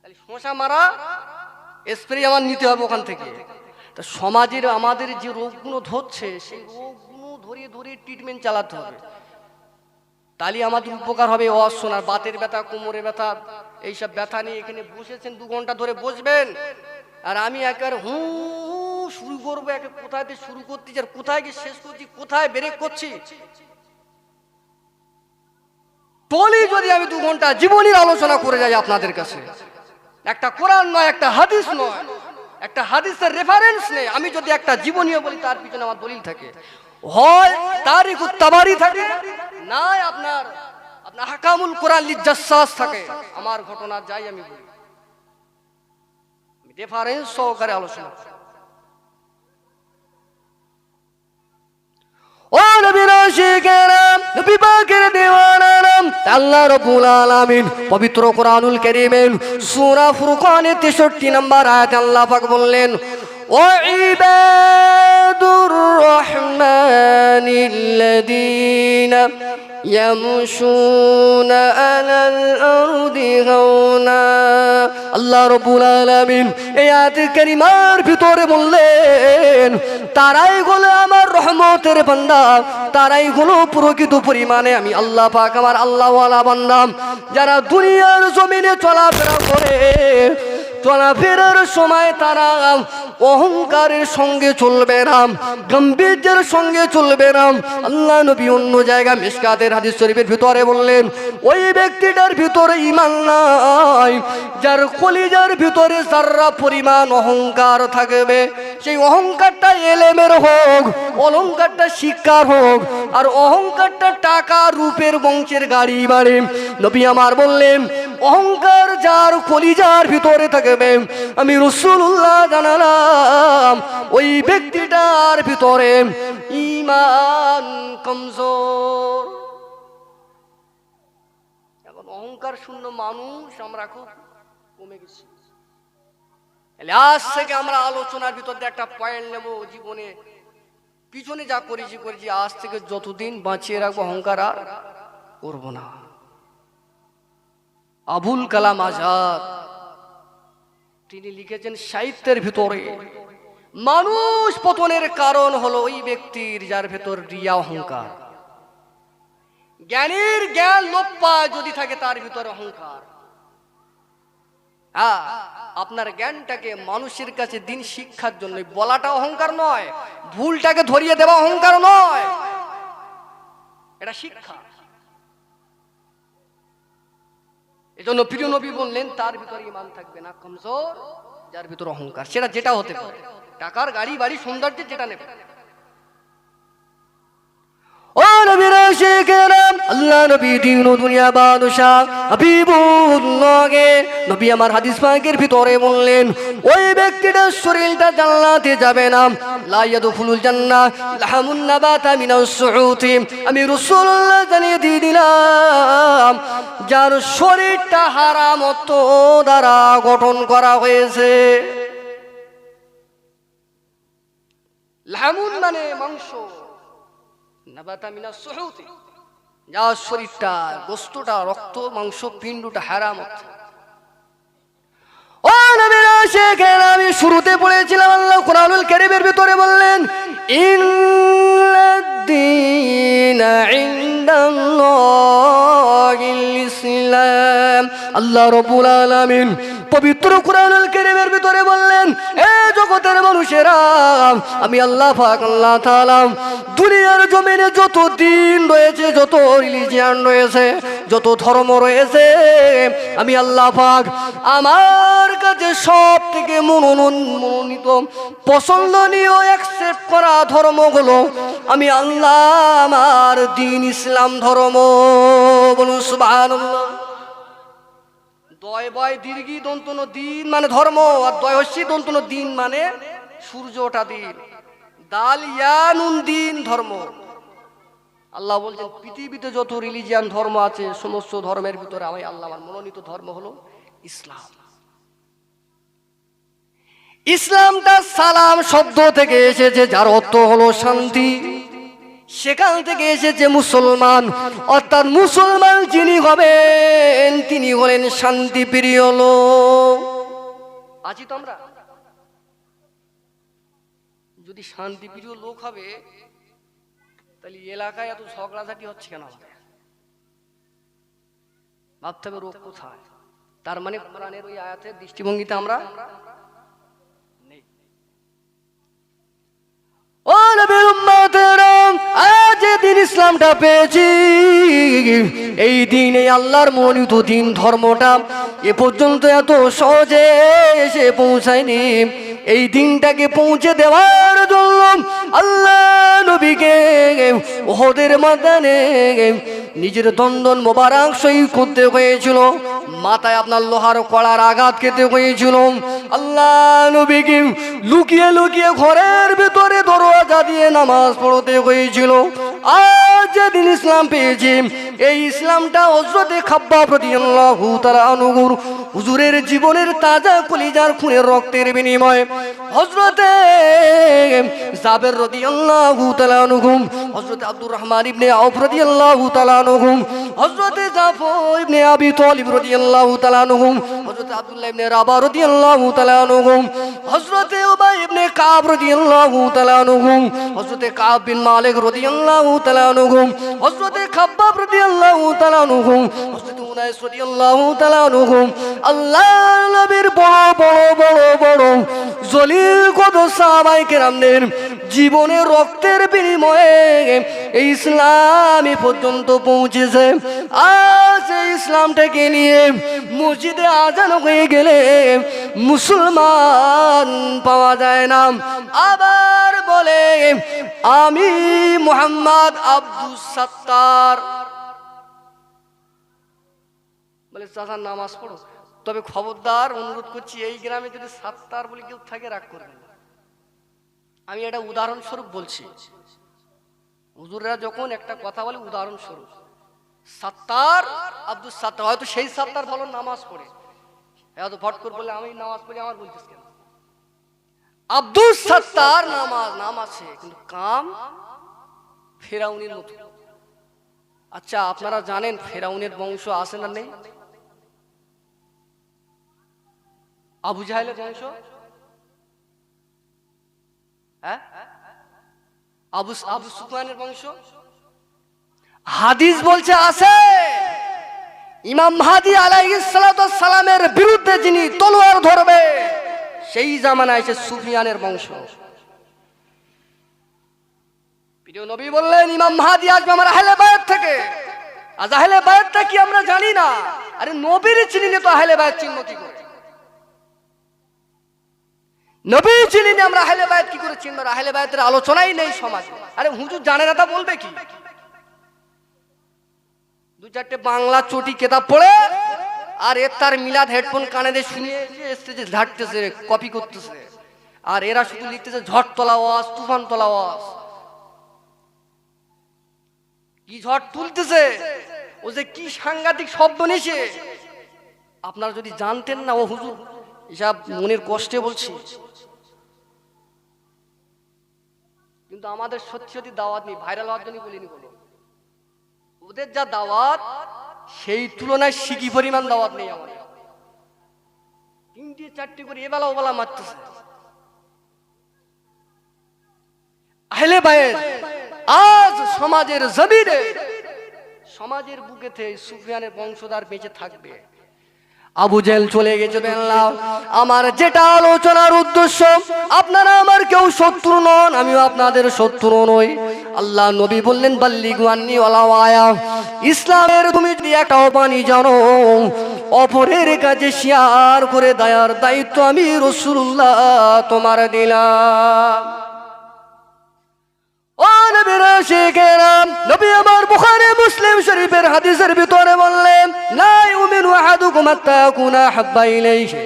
তাহলে শসা মারা স্প্রে আমার নিতে হবে ওখান থেকে। তা সমাজের আমাদের যে রোগগুলো ধরছে সেই রোগগুলো ধরিয়ে ধরিয়ে ট্রিটমেন্ট চালাতে হবে, তাহলে আমাদের উপকার হবে। অশোনার বাতের ব্যথা, কোমরে ব্যথা, এইসব ব্যথা নিয়ে এখানে বসেছেন 2 ঘন্টা ধরে বসবেন, আর আমি একবার শুরু করবো, একে কোথায় দিয়ে শুরু করছি আর কোথায় গিয়ে শেষ করছি, কোথায় ব্রেক করছি। টলি যদি আমি 2 ঘন্টা জীবনের আলোচনা করে যাই আপনাদের কাছে, একটা কোরআন নয়, একটা হাদিস নয়, একটা হাদিসের রেফারেন্স নেই, আমি যদি একটা জীবনীয় বলি তার পিছনে আমার দলিল থাকে, হয় তারিখ তাবারি থাকে, না আপনার হাকামুল কোরআন লিজাসসাস থাকে। আমার ঘটনা যাই আমি বলি, রেফারেন্স সহকারে আলোচনা। ও নবীর আশিকেরা, নবী পাকের দিওয়ানারা, আল্লাহ রাব্বুল আলামিন পবিত্র কোরআনুল কারীমের সূরা ফুরকানের 63 নম্বর আয়াতে আল্লাহ পাক বললেন, ও ইবাদুর রহমানিল্লাযীনা ইয়ামশুনা আলাল আরদি হাওনা। আল্লাহ রাব্বুল আলামিন এই আয়াতে কারিমার ভিতরে বললেন, তারাই হলো আমার রহমতের বান্দা, তারাই হলো প্রকৃত পরিমাণে আমি আল্লাহ পাক আমার আল্লাহওয়ালা বান্দা, যারা দুনিয়ার জমিনে চলাফেরা করে, চলাফেরার সময় তারা অহংকারের সঙ্গে চলবে না, গাম্ভীর্যের সঙ্গে চলবে না। আল্লাহ নবী অন্য জায়গা মিশকাতের হাদিস শরীফের ভিতরে বললেন, ওই ব্যক্তিটার ভিতরে ঈমান নাই যার কলিজার ভিতরে যারা পরিমাণ অহংকার থাকবে, সেই অহংকারটা এলেমের হোক, অলংকারটা শিক্ষার হোক, আর অহংকারটা টাকা রূপের বংশের গাড়ি বাড়ি। নবী আমার বললেন, অহংকার যার কলিজার ভিতরে থাকবে, আমি রাসূলুল্লাহ জানালাম ওই ব্যক্তিটার ভিতরে ঈমান কমজোর। এখন অহংকার শূন্য মানুষ আমরা খুব কমে গেছি। আজ থেকে আমরা আলোচনার ভিতর দিয়ে একটা পয়েন্ট নেব, জীবনে পিছনে যা করেছি আজ থেকে যতদিন বাঁচিয়ে রাখবো অহংকার আর করব না। আবুল কালাম আজাদ তিনি লিখেছেন সাহিত্যের ভিতরে, মানুষ পতনের কারণ হলো ওই ব্যক্তির যার ভেতর রিয়া অহংকার। জ্ঞানীর জ্ঞান লোপ পায় যদি থাকে তার ভিতরে অহংকার। আপনার জ্ঞানটাকে মানুষের কাছে দিন শিক্ষার জন্য বলাটা অহংকার নয়, ভুলটাকে ধরিয়ে দেওয়া অহংকার নয়, এটা শিক্ষা। এজন্য প্রিয় নবী বললেন, তার ভিতরে ঈমান থাকবে না কমজোর যার ভিতর অহংকার, সেটা যেটা হতে পারে, টাকার গাড়ি বাড়ি সৌন্দর্য যেটা নেবে। ও নবীর আশিকেরা, আল্লাহ নবী দিন ও দুনিয়া বাদশা হাবিবুল্লাহ, নবী আমার হাদিস পাকের ভিতরে বললেন, ওই ব্যক্তিটার শরীরটা জান্নাতে যাবে না, লা ইয়াদখুলুল জান্নাহ লাহামুন নাবাতা মিনাস সুউতি। আমি রাসূলুল্লাহ জানিয়ে দিয়ে দিলাম, যার শরীরটা হারাম অর্থ দ্বারা গঠন করা হয়েছে। লাহামুন মানে মাংস, নাবাতা মিনাস সুউতি, যার শরীরটা গোশতটা রক্ত মাংস পিণ্ডটা হারাম অর্থ। ও নবীর আশিকেরা, আমি শুরুতে পড়েছিলাম আল্লাহ কোরআনুল কারীমের ভিতরে বললেন, ইন্নাদ-দীনা ইনদাল্লাহিল ইসলাম। আল্লাহ রাব্বুল আলামিন পবিত্র কোরআনুল কারীমের ভিতরে বললেন, এ জগতের মানুষেরা, আমি আল্লাহ পাক আল্লাহ তাআলা দুনিয়ার জমিনে যত দিন রয়েছে, যত রিলিজিয়ান রয়েছে, যত ধর্ম রয়েছে, আমি আল্লাহ পাক আমার কাছে সব থেকে মনোনীত পছন্দনীয় অ্যাকসেপ্ট করা ধর্মগুলো আমি আল্লাহ আমার দ্বীন ইসলাম ধর্ম। বলুন সুবহানাল্লাহ। দয় বয় দীর্ঘি দন্তন দিন মানে ধর্ম, আর দয় হস্যি দন্তন দিন মানে সূর্যটা দিন। দাল ইয়ানুন দিন ধর্ম। আল্লাহ বলছেন পৃথিবীতে যত রিলিজিয়ান ধর্ম আছে সমস্ত ধর্মের ভিতরে আমি আল্লাহ আমার মনোনীত ধর্ম হলো ইসলাম। ইসলামটা সালাম শব্দ থেকে এসেছে, যার অর্থ হলো শান্তি। সেখান থেকে এসেছে মুসলমান, অর্থাৎ মুসলমান যিনি হবেন তিনি হলেন শান্তি প্রিয় লোক। আছি তো আমরা? যদি শান্তি প্রিয় লোক হবে তাহলে এলাকায় এত ঝগড়াঝাটি হচ্ছে কেন? আমাদের ভাবতে হবে রোগ কোথায়। তার মানে কোরআনের ওই আয়াতের দৃষ্টিভঙ্গিতে আমরা নেই। ও নবীর উম্মতেরা, আজ দিন ইসলামটা পেয়েছি, এই দিন এই আল্লাহর মনোনীত দিন ধর্মটা এ পর্যন্ত এত সহজে এসে পৌঁছায়নি। এই দিনটাকে পৌঁছে দেওয়ার জন্য আল্লাহ নবীকে ওহদের ময়দানে নিজের দন্দন মোবারক শহীদ করতে হয়েছিল, মাথায় আপনার লোহার কড়ার আঘাত খেতে হয়েছিল। আল্লাহ নবীকে লুকিয়ে লুকিয়ে ঘরের ভিতরে দরওয়াজা দিয়ে নামাজ পড়তে হয়েছিল। আজ যেদিন ইসলাম পেয়েছি, এই ইসলামটা হযরতে খাব্বাব রাদিয়াল্লাহু তাআলা আনহু হুজুরের জীবনের তাজা কলিজার খুনের রক্তের বিনিময়ে হযরতে জাবের রাদিয়াল্লাহু তাআলা আনহু, হযরতে আব্দুর রহমান ইবনে আউফ রাদিয়াল্লাহু তাআলা আনহু, হযরতে জাফর ইবনে আবি তালিব রাদিয়াল্লাহু তাআলা আনহু, হযরতে আব্দুল্লাহ ইবনে রাবাহ রাদিয়াল্লাহু তাআলা আনহু, হযরতে উবাই ইবনে কাব রাদিয়াল্লাহু তাআলা আনহু, হযরতে কাব বিন মালিক রাদিয়াল্লাহু তাআলা আনহু, হযরতে খাব্বাব রাদিয়াল্লাহু তাআলা আনহু, হযরতে উনাইস রাদিয়াল্লাহু তাআলা আনহু, আল্লাহর নবীর বড় বড় বড় বড় জলিল কত সাহাবায়ে কেরামদের জীবনের রক্তের বিনিময়ে এই ইসলাম এ পর্যন্ত পৌঁছেছে। আজ এই ইসলামটাকে নিয়ে মসজিদে আজান হয়ে গেলে মুসলমান পাওয়া যায় না, আবার বলে আমি মুহাম্মদ আব্দুস সাত্তার, বলে চাচার নামাজ পড়ো। তবে খবরদার অনুরোধ করছি, এই গ্রামে যদি সাত্তার বলে কেউ থাকে রাগ করবেন না। আমি এটা উদাহরণস্বরূপ বলছি, হুজুররা যখন একটা কথা বলে উদাহরণস্বরূপ, সাত্তার আব্দুস সাত্তার, হয়তো সেই সাত্তার ভালো নামাজ পড়ে, হয়তো ভট করে বলে আমি নামাজ পড়ি আমার বলছিস কেন? আব্দুস সাত্তার নাম আছে কিন্তু কাম ফেরাউনের মতো। আচ্ছা আপনারা জানেন ফেরাউনের বংশ আছে না নেই? আবু জাহেলের বংশ, হ্যাঁ, আবু সুফিয়ানের বংশ। হাদিস বলছে আছে। ইমাম মাহদী আলাইহিস সালাতু ওয়াস সালামের বিরুদ্ধে যিনি তলোয়ার ধরবে সেই জামানায় এসে সুফিয়ানের বংশ। প্রিয় নবী বললেন ইমাম মাহদী আসবে আমার আহলে বায়াত থেকে। আজ আহলে বায়াতটা কি আমরা জানি না। আরে নবীর চিনিলে তো আহলে বায়াত চিনব কি করে? নবী চিনিলে আমরা আহলে বায়াত কি করে চিনব? আহলে বায়াতের আলোচনাই নেই সমাজে। আরে হুজুর জানে না তা বলবে কি? দু চারটে বাংলা চটি কেতাব পড়ে আর এর তার মিলাদ হেডফোন কানে দিয়ে শুনিয়ে স্টেজে ঝাড়তেছে, কপি করতেছে, আর এরা শুধু লিখতেছে ঝড় তোলা ওয়াজ, তুফান তোলা ওয়াজ। কি ঝড় তুলতেছে, ও যে কি সাংঘাতিক শব্দ নিছে আপনারা যদি জানতেন না। ও হুজুর এসব মনের কষ্টে বলছি, কিন্তু আমাদের সত্যি সত্যি দাওয়াত নেই, ভাইরাল হওয়ার জন্য বলিনি বলো। ওদের যা দাওয়াত সেই তুলনায় সিকি পরিমাণ দাওয়াত নেই আমাদের। তিনটি চারটি করে এবেলা ওবেলা মারতেছে। আহলে বায়াত আজ সমাজের জমিনে, সমাজের বুকেতে সুফিয়ানের বংশধর বেঁচে থাকবে। আবু জেহেল চলে গেছে। আমার যেটা আলোচনার উদ্দেশ্য, আপনারা আমার কেউ শত্রু নন, আমিও আপনাদের শত্রু নই। আল্লাহ নবী বললেন বাল্লিগু আন্নী ওয়ালাউ আয়া, ইসলামের তুমি যদি একটা বাণী জানো অপরের কাছে শেয়ার করে দেওয়ার দায়িত্ব আমি রাসূলুল্লাহ তোমার দিলাম। ও নবীর আশিকেরা, নবী আমার বুখারী মুসলিম শরীফের হাদিসের ভিতরে বললেন লা ইউমিনু আহাদুকুম হাত্তা ইয়াকুনা হাব্বা ইলাইহি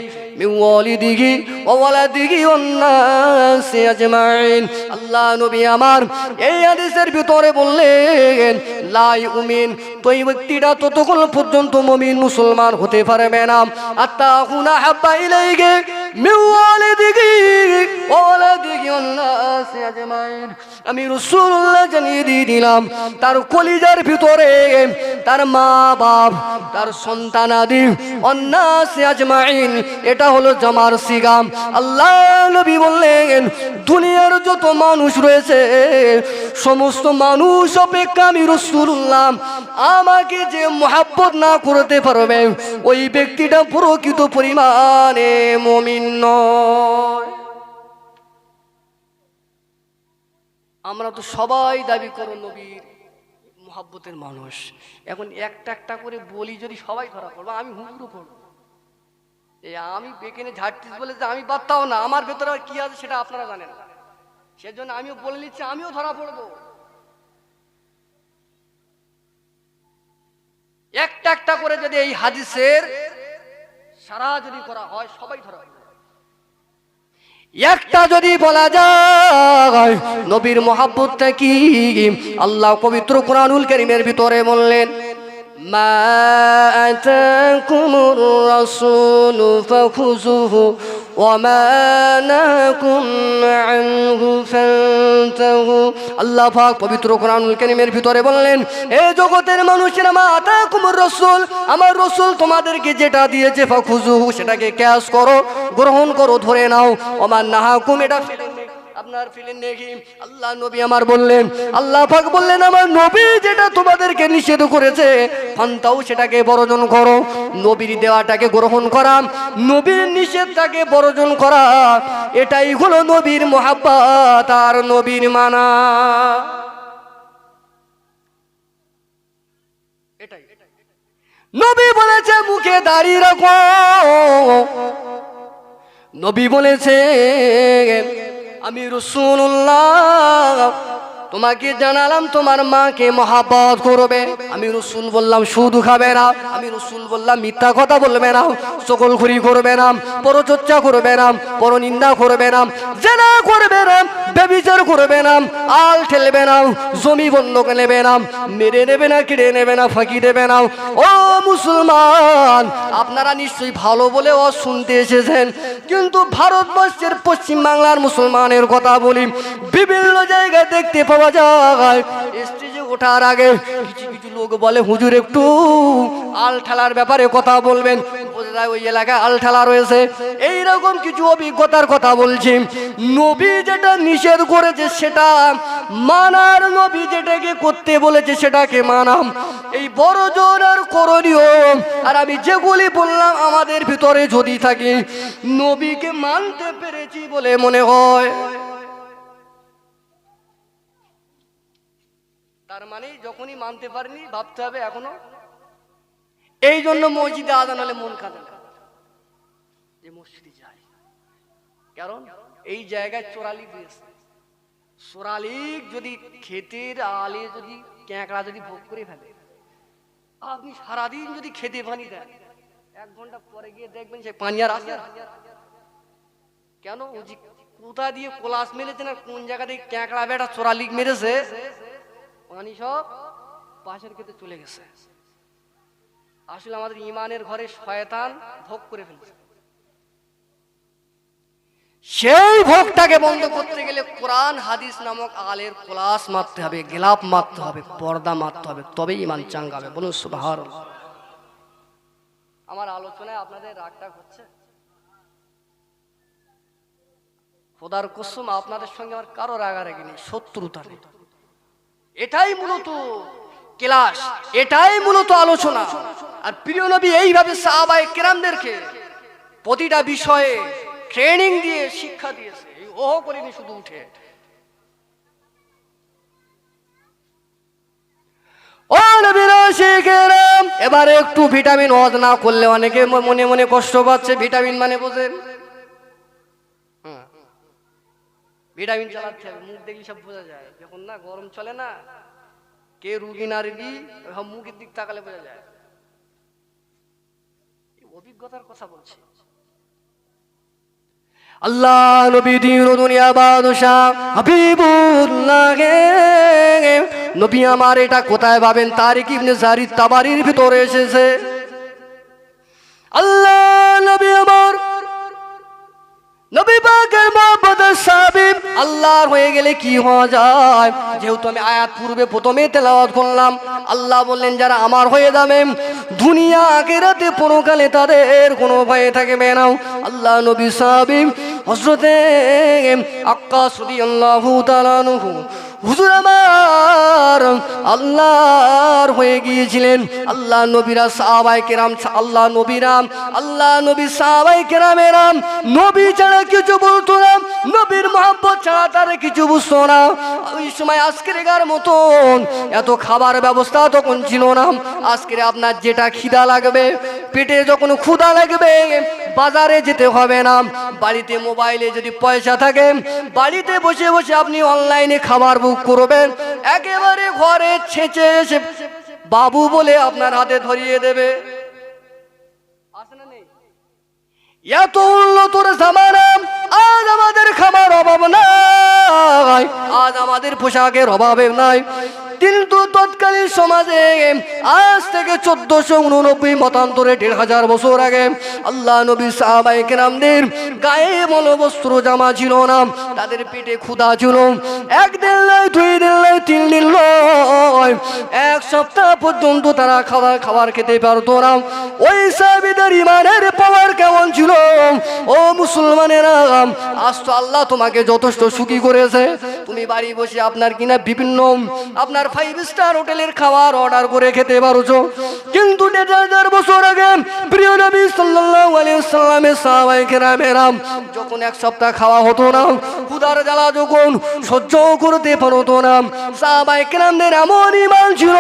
মিন ওয়ালিদিহি ওয়া ওয়ালাদিহি ওয়ান নাসি আজমাইন। আল্লাহ নবী আমার এই হাদিসের ভিতরে বললেন লা ইউমিন, তো এই ব্যক্তিটা ততক্ষণ পর্যন্ত মুমিন মুসলমান হতে পারবে না আত্তা কুনা হাব্বা ইলাইহি মিন ওয়ালিদিহি ওয়া ওয়ালাদিহি ওয়ান নাসি আজমাইন। আমি রাসূলুল্লাহ জানিয়ে দিয়ে দিলাম তার কলিজার ভিতরে তার মা বাপ, তার সন্তানাদি, অন্নাসি আজমাইন, এটা হলো জামার সিগাম। আল্লাহ নবী বললেন দুনিয়ার যত মানুষ রয়েছে সমস্ত মানুষ অপেক্ষা আমি রাসূলুল্লাহ আমাকে যে মুহাব্বত না করতে পারবে ওই ব্যক্তিটা প্রকৃত পরিমাণে মুমিন নয়। আমরা তো সবাই দাবি করো নবীর মুহাব্বতের মানুষ, এখন একটা একটা করে বলি যদি সবাই ধরা পড়বো, আমি হুজুরও পড়বো। এই আমি বেকেনে ঝাড়তিস বলে যে আমি বাদতাও না, আমার ভেতরে কি আছে সেটা আপনারা জানেন, সেজন্য আমিও বলে নিচ্ছি আমিও ধরা পড়বো। একটা একটা করে যদি এই হাদিসের সারা যদি করা হয় সবাই ধরা পড়বে। একটা যদি বলা যায় নবীর মুহাব্বতটা কি, আল্লাহ পবিত্র কোরআনুল কারীমের ভিতরে বললেন মা আতাকুমুর রাসূলু ফাখুযুহু ওয়া মা নাহাকুম আনহু ফান্তাহু। আল্লাহ পাক পবিত্র কোরআনুল কারীমের ভিতরে বললেন এ জগতের মানুষেরা মা আতাকুমুর রাসূল, আমার রাসূল তোমাদেরকে যেটা দিয়েছে ফাখুযুহু সেটাকে ক্যাচ করো, গ্রহণ করো, ধরে নাও। ওয়া মা নাহাকুম, এটা আপনার ফিলেন নেই। আল্লাহ নবী আমার বললেন, আল্লাহ পাক বললেন আমার নবী যেটা তোমাদেরকে নিষেধ করেছে ফান্তাও সেটাকে বর্জন করো। নবীর দেওয়াটাকে গ্রহণ করা, নবীর নিষেধটাকে বর্জন করা, এটাই হলো নবীর মুহাব্বত আর নবীর মানা। এটাই নবী বলেছে মুখে দাড়ি রাখো, নবী বলেছে আমি রাসূলুল্লাহ তোমাকে জানালাম তোমার মাকে মহাব্বত করবে। আমি রাসূল বললাম সুদ খাবে না, আমি রাসূল বললাম মিথ্যা কথা বলবে না, চগলখড়ি করবে না, পরচর্চা করবে না, পরনিন্দা করবে না, জেনা করবে না, ব্যভিচার করবে না, আল ঠেলবে না, জমি বন্ধক নেবে না, মেরে নেবে না, কেড়ে নেবে না, ফাঁকি দেবে না। ও মুসলমান, আপনারা নিশ্চয়ই ভালো বলে ও শুনতে এসেছেন, কিন্তু ভারতবর্ষের পশ্চিম বাংলার মুসলমানের কথা বলি, বিভিন্ন জায়গায় দেখতে পাওয়া যায় স্টেজে ওঠার আগে কিছু কিছু লোক বলে হুজুর একটু আল ঠেলার ব্যাপারে কথা বলবেন, বোঝা যায় ওই এলাকায় আল ঠেলা রয়েছে। এইরকম কিছু অভিজ্ঞতার কথা বলছি। নবী যেটা নিষেধ করেছে সেটা মানার, নবী যেটাকে করতে বলেছে সেটাকে মানাম, এই বড় জোর আর করণীয়। আর আমি যেগুলি বললাম আমাদের ভিতরে যদি থাকি নবীকে মানতে পেরেছি বলে মনে হয়, তার মানে যখনই মানতে পারিনি ভাবতে হবে এখনো। এই জন্য মসজিদে আজান হলে মন কাঁদে না যে মসজিদে যাই, কারণ এই জায়গায় চোরালি দিয়েছে। চোরালিক যদি ক্ষেতের আলে যদি ক্যাঁকড়া যদি ভোগ করে ফেলে, আপনি সারাদিন যদি খেতে পানি দেন, 1 ঘন্টা পরে গিয়ে দেখবেন সে পানি আর আসে না। কেন? কোথা দিয়ে কোলাস মেরেছে না কোন জায়গা থেকে ক্যাঁকড়া বেটা চোরালিক মেরেছে, পানি সব পাশের খেতে চলে গেছে। আসলে আমাদের ইমানের ঘরে শয়তান ভোগ করে ফেলছে। সেই ভোগটাকে বন্ধ করতে গেলে কোরআন হাদিস নামক আলের কোলাস মারতে হবে, গিলাপ মারতে হবে, পর্দা মারতে হবে, তবেই ইমান চাঙ্গাবে। বলুন সুবহানাল্লাহ। আমার আলোচনায় আপনাদের রাগটা হচ্ছে? খোদার কসম আপনাদের সঙ্গে আমার কারো রাগারাগি নেই, শত্রুতা নেই। এটাই মূলত ক্লাস, এটাই মূলত আলোচনা। আর প্রিয় নবী এইভাবে সাহাবায়ে কেরামদেরকে প্রতিটা বিষয়ে ট্রেনিং দিয়ে শিক্ষা দিয়েছে, ওহ করিনি শুধু উঠে। ও নবীর আশিকেরা, এবারে একটু ভিটামিন ওয়াজ না করলে অনেকে মনে মনে কষ্ট পাচ্ছে। ভিটামিন মানে বোঝেন? ভিটামিন চালাতে হবে, মুখ দেখলে সব বোঝা যায়। যখন না গরম চলে না, কে রুগী না রুগী মুখের দিক তাকালে বোঝা যায়। অভিজ্ঞতার কথা বলছি। আল্লাহ নবী দিন ও দুনিয়া বাদশাহ হাবিবুল্লাহ নবী আমার এটা কোথায় পাবেন? তারিক ইবনে জারির তাবারির ভিতরে এসেছে। আল্লাহ নবী আমার নবী পাকের মহব্বতের সাহাবী আল্লাহর হয়ে গেলে কি হওয়া যায়? যেহেতু আমি আয়াত পূর্বে প্রথমে তেলাওয়াত করলাম, আল্লাহ বললেন যারা আমার হয়ে যাবে দুনিয়া আখিরাতে পরকালে তাদের কোনো ভয় থাকবে না। আল্লাহ নবী সাহাবী হযরতে আক্কাস রাদিয়াল্লাহু তাআলা আনহু হুজুর আমার আল্লাহর হয়ে গিয়েছিলেন। আল্লাহ নবীরা সাহাবায়ে কেরাম আল্লাহ নবী সাহাবায়ে কেরামেরা নবী ছাড়া কিছু বলতো না, নবীর মহব্বত ছাড়া তারা কিছু বুঝতো না। ওই সময় আজকের মতন এত খাবার ব্যবস্থা তখন ছিল না। আজকে আপনার যেটা খিদা লাগবে, পেটে যখন ক্ষুধা লাগবে বাজারে যেতে হবে না, বাড়িতে মোবাইলে যদি পয়সা থাকে বাড়িতে বসে বসে আপনি অনলাইনে খাবার বুক করবেন, একেবারে ঘরে ছেঁচে এসে বাবু বলে আপনার হাতে ধরিয়ে দেবে। এত উন্নতর জামানা, আজ আমাদের খাবার অভাব নাই, আজ আমাদের পোশাকের অভাবে নাই, কিন্তু তৎকালীন সমাজে আজ থেকে 1489 মতান্তরে 1500 বছর আগে আল্লাহ নবী সাহাবায়ে কেরামদের গায়ে বস্ত্র জামা ছিল না, তাদের পেটে ক্ষুধা ছিল। একদিন নয়, 2 দিন নয়, 3 দিন নয়, 1 সপ্তাহ পর্যন্ত তারা খাবার খেতে পারতো না। ওই সাহাবীদের ইমানের পাওয়ার কেমন ছিল? ও মুসলমানেরা, আজ তো আল্লাহ তোমাকে যথেষ্ট সুখী করেছে, তুমি বাড়ি বসে আপনার কিনা বিভিন্ন আপনার 5 স্টার হোটেলের খাবার অর্ডার করে খেতে পারছো। কিন্তু 1000 বছর আগে প্রিয় নবী সাল্লাল্লাহু আলাইহি ওয়াসাল্লামের সাহাবায়ে কেরামেরা যখন 1 সপ্তাহ খাওয়া হতো না, ক্ষুধার জ্বালা যখন সহ্য করতে পারতো না, সাহাবায়ে কেরামদের এমন ঈমান ছিল,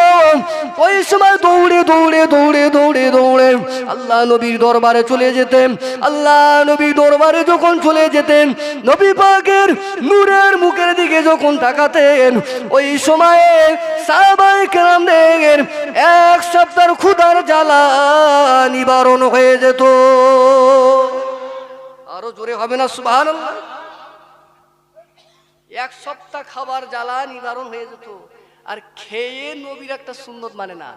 ওই সময় দৌড়ে দৌড়ে দৌড়ে দৌড়ে দৌড়ে আল্লাহ নবীর দরবারে চলে যেতেন। আল্লাহ নবী দরবারে যখন চলে যেতেন, নবী পাকের নূরের মুখের দিকে যখন তাকাতেন, ওই সময়ে সাহাবায়ে কেরামদের 1 সপ্তাহের ক্ষুধার জ্বালা নিবারণ হয়ে যেত। আরো জোরে হবে না সুবহানাল্লাহ? 1 সপ্তাহ খাবার জ্বালা নিবারণ হয়ে যেত। আর খেয়ে নবীর একটা সুন্নত মানে না,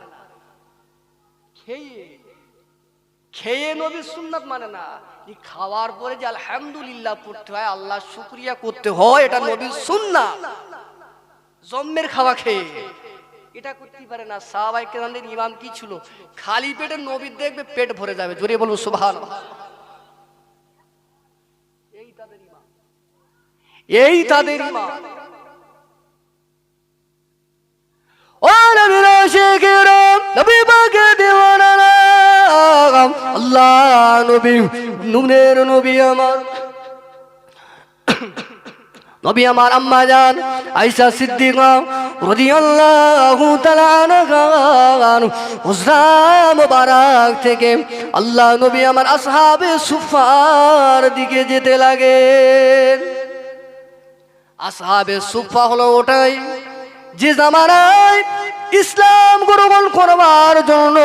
খেয়ে নবীর সুন্নাত মানে না, এই খাওয়ার পরে যে আলহামদুলিল্লাহ পড়তে হয়, আল্লাহ শুকরিয়া করতে হয়, এটা নবীর সুন্নাত। জম্মের খাওয়া খেয়ে এটা করতে পারে না। সাহাবায়ে কেরামদের ইমাম কি ছিল? খালি পেটে নবী দেখবে পেট ভরে যাবে, জোরে বলবো সুবহানাল্লাহ। এই তাদের ইমাম। ও নবীর আশিকেরা, নবী পাকের দিওয়ানারা, আল্লাহ নবী নূরের নবী আমার আম্মা জান আয়েশা সিদ্দিকা রাদিয়াল্লাহু তাআলা আনহা হুজরা মুবারক থেকে আল্লাহ নবী আমার আসহাবে সুফার দিকে যেতে লাগেন। আসহাবে সুফা হলো ওটাই যে জামানায় ইসলাম গ্রহণ করবার জন্য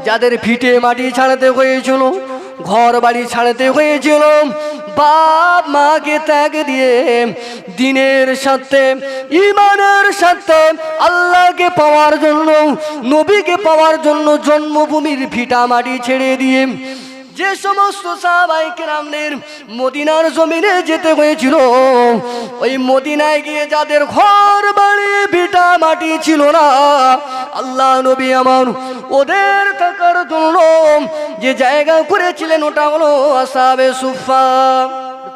যাদের ভিটে মাটি ছাড়তে হয়েছিল, ঘর বাড়ি ছাড়তে হয়েছিল, বাপ মাকে ত্যাগ দিয়ে দিনের সাথে ইমানের সাথে আল্লাহকে পাওয়ার জন্য, নবীকে পাওয়ার জন্য জন্মভূমির ভিটা মাটি ছেড়ে দিয়ে যে সমস্ত সাহাবায়ে কেরামদের মদিনার জমিনে যেতে হয়েছিল, ওই মদিনায় গিয়ে যাদের ঘর বাড়ি ভিটা মাটি ছিল না, আল্লাহ নবী আমার ওদের থাকার জন্য যে জায়গা করেছিলেন ওটা হলো আসহাবে সুফা।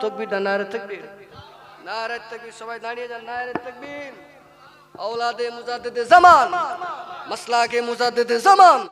তাকবীর, নারে তাকবীর, নারে তাকবীর, সবাই দাঁড়িয়ে যান, নারে তাকবীর। औलादे मुजाद्दिद ज़मान, मसलाके मुजाद्दिद ज़मान।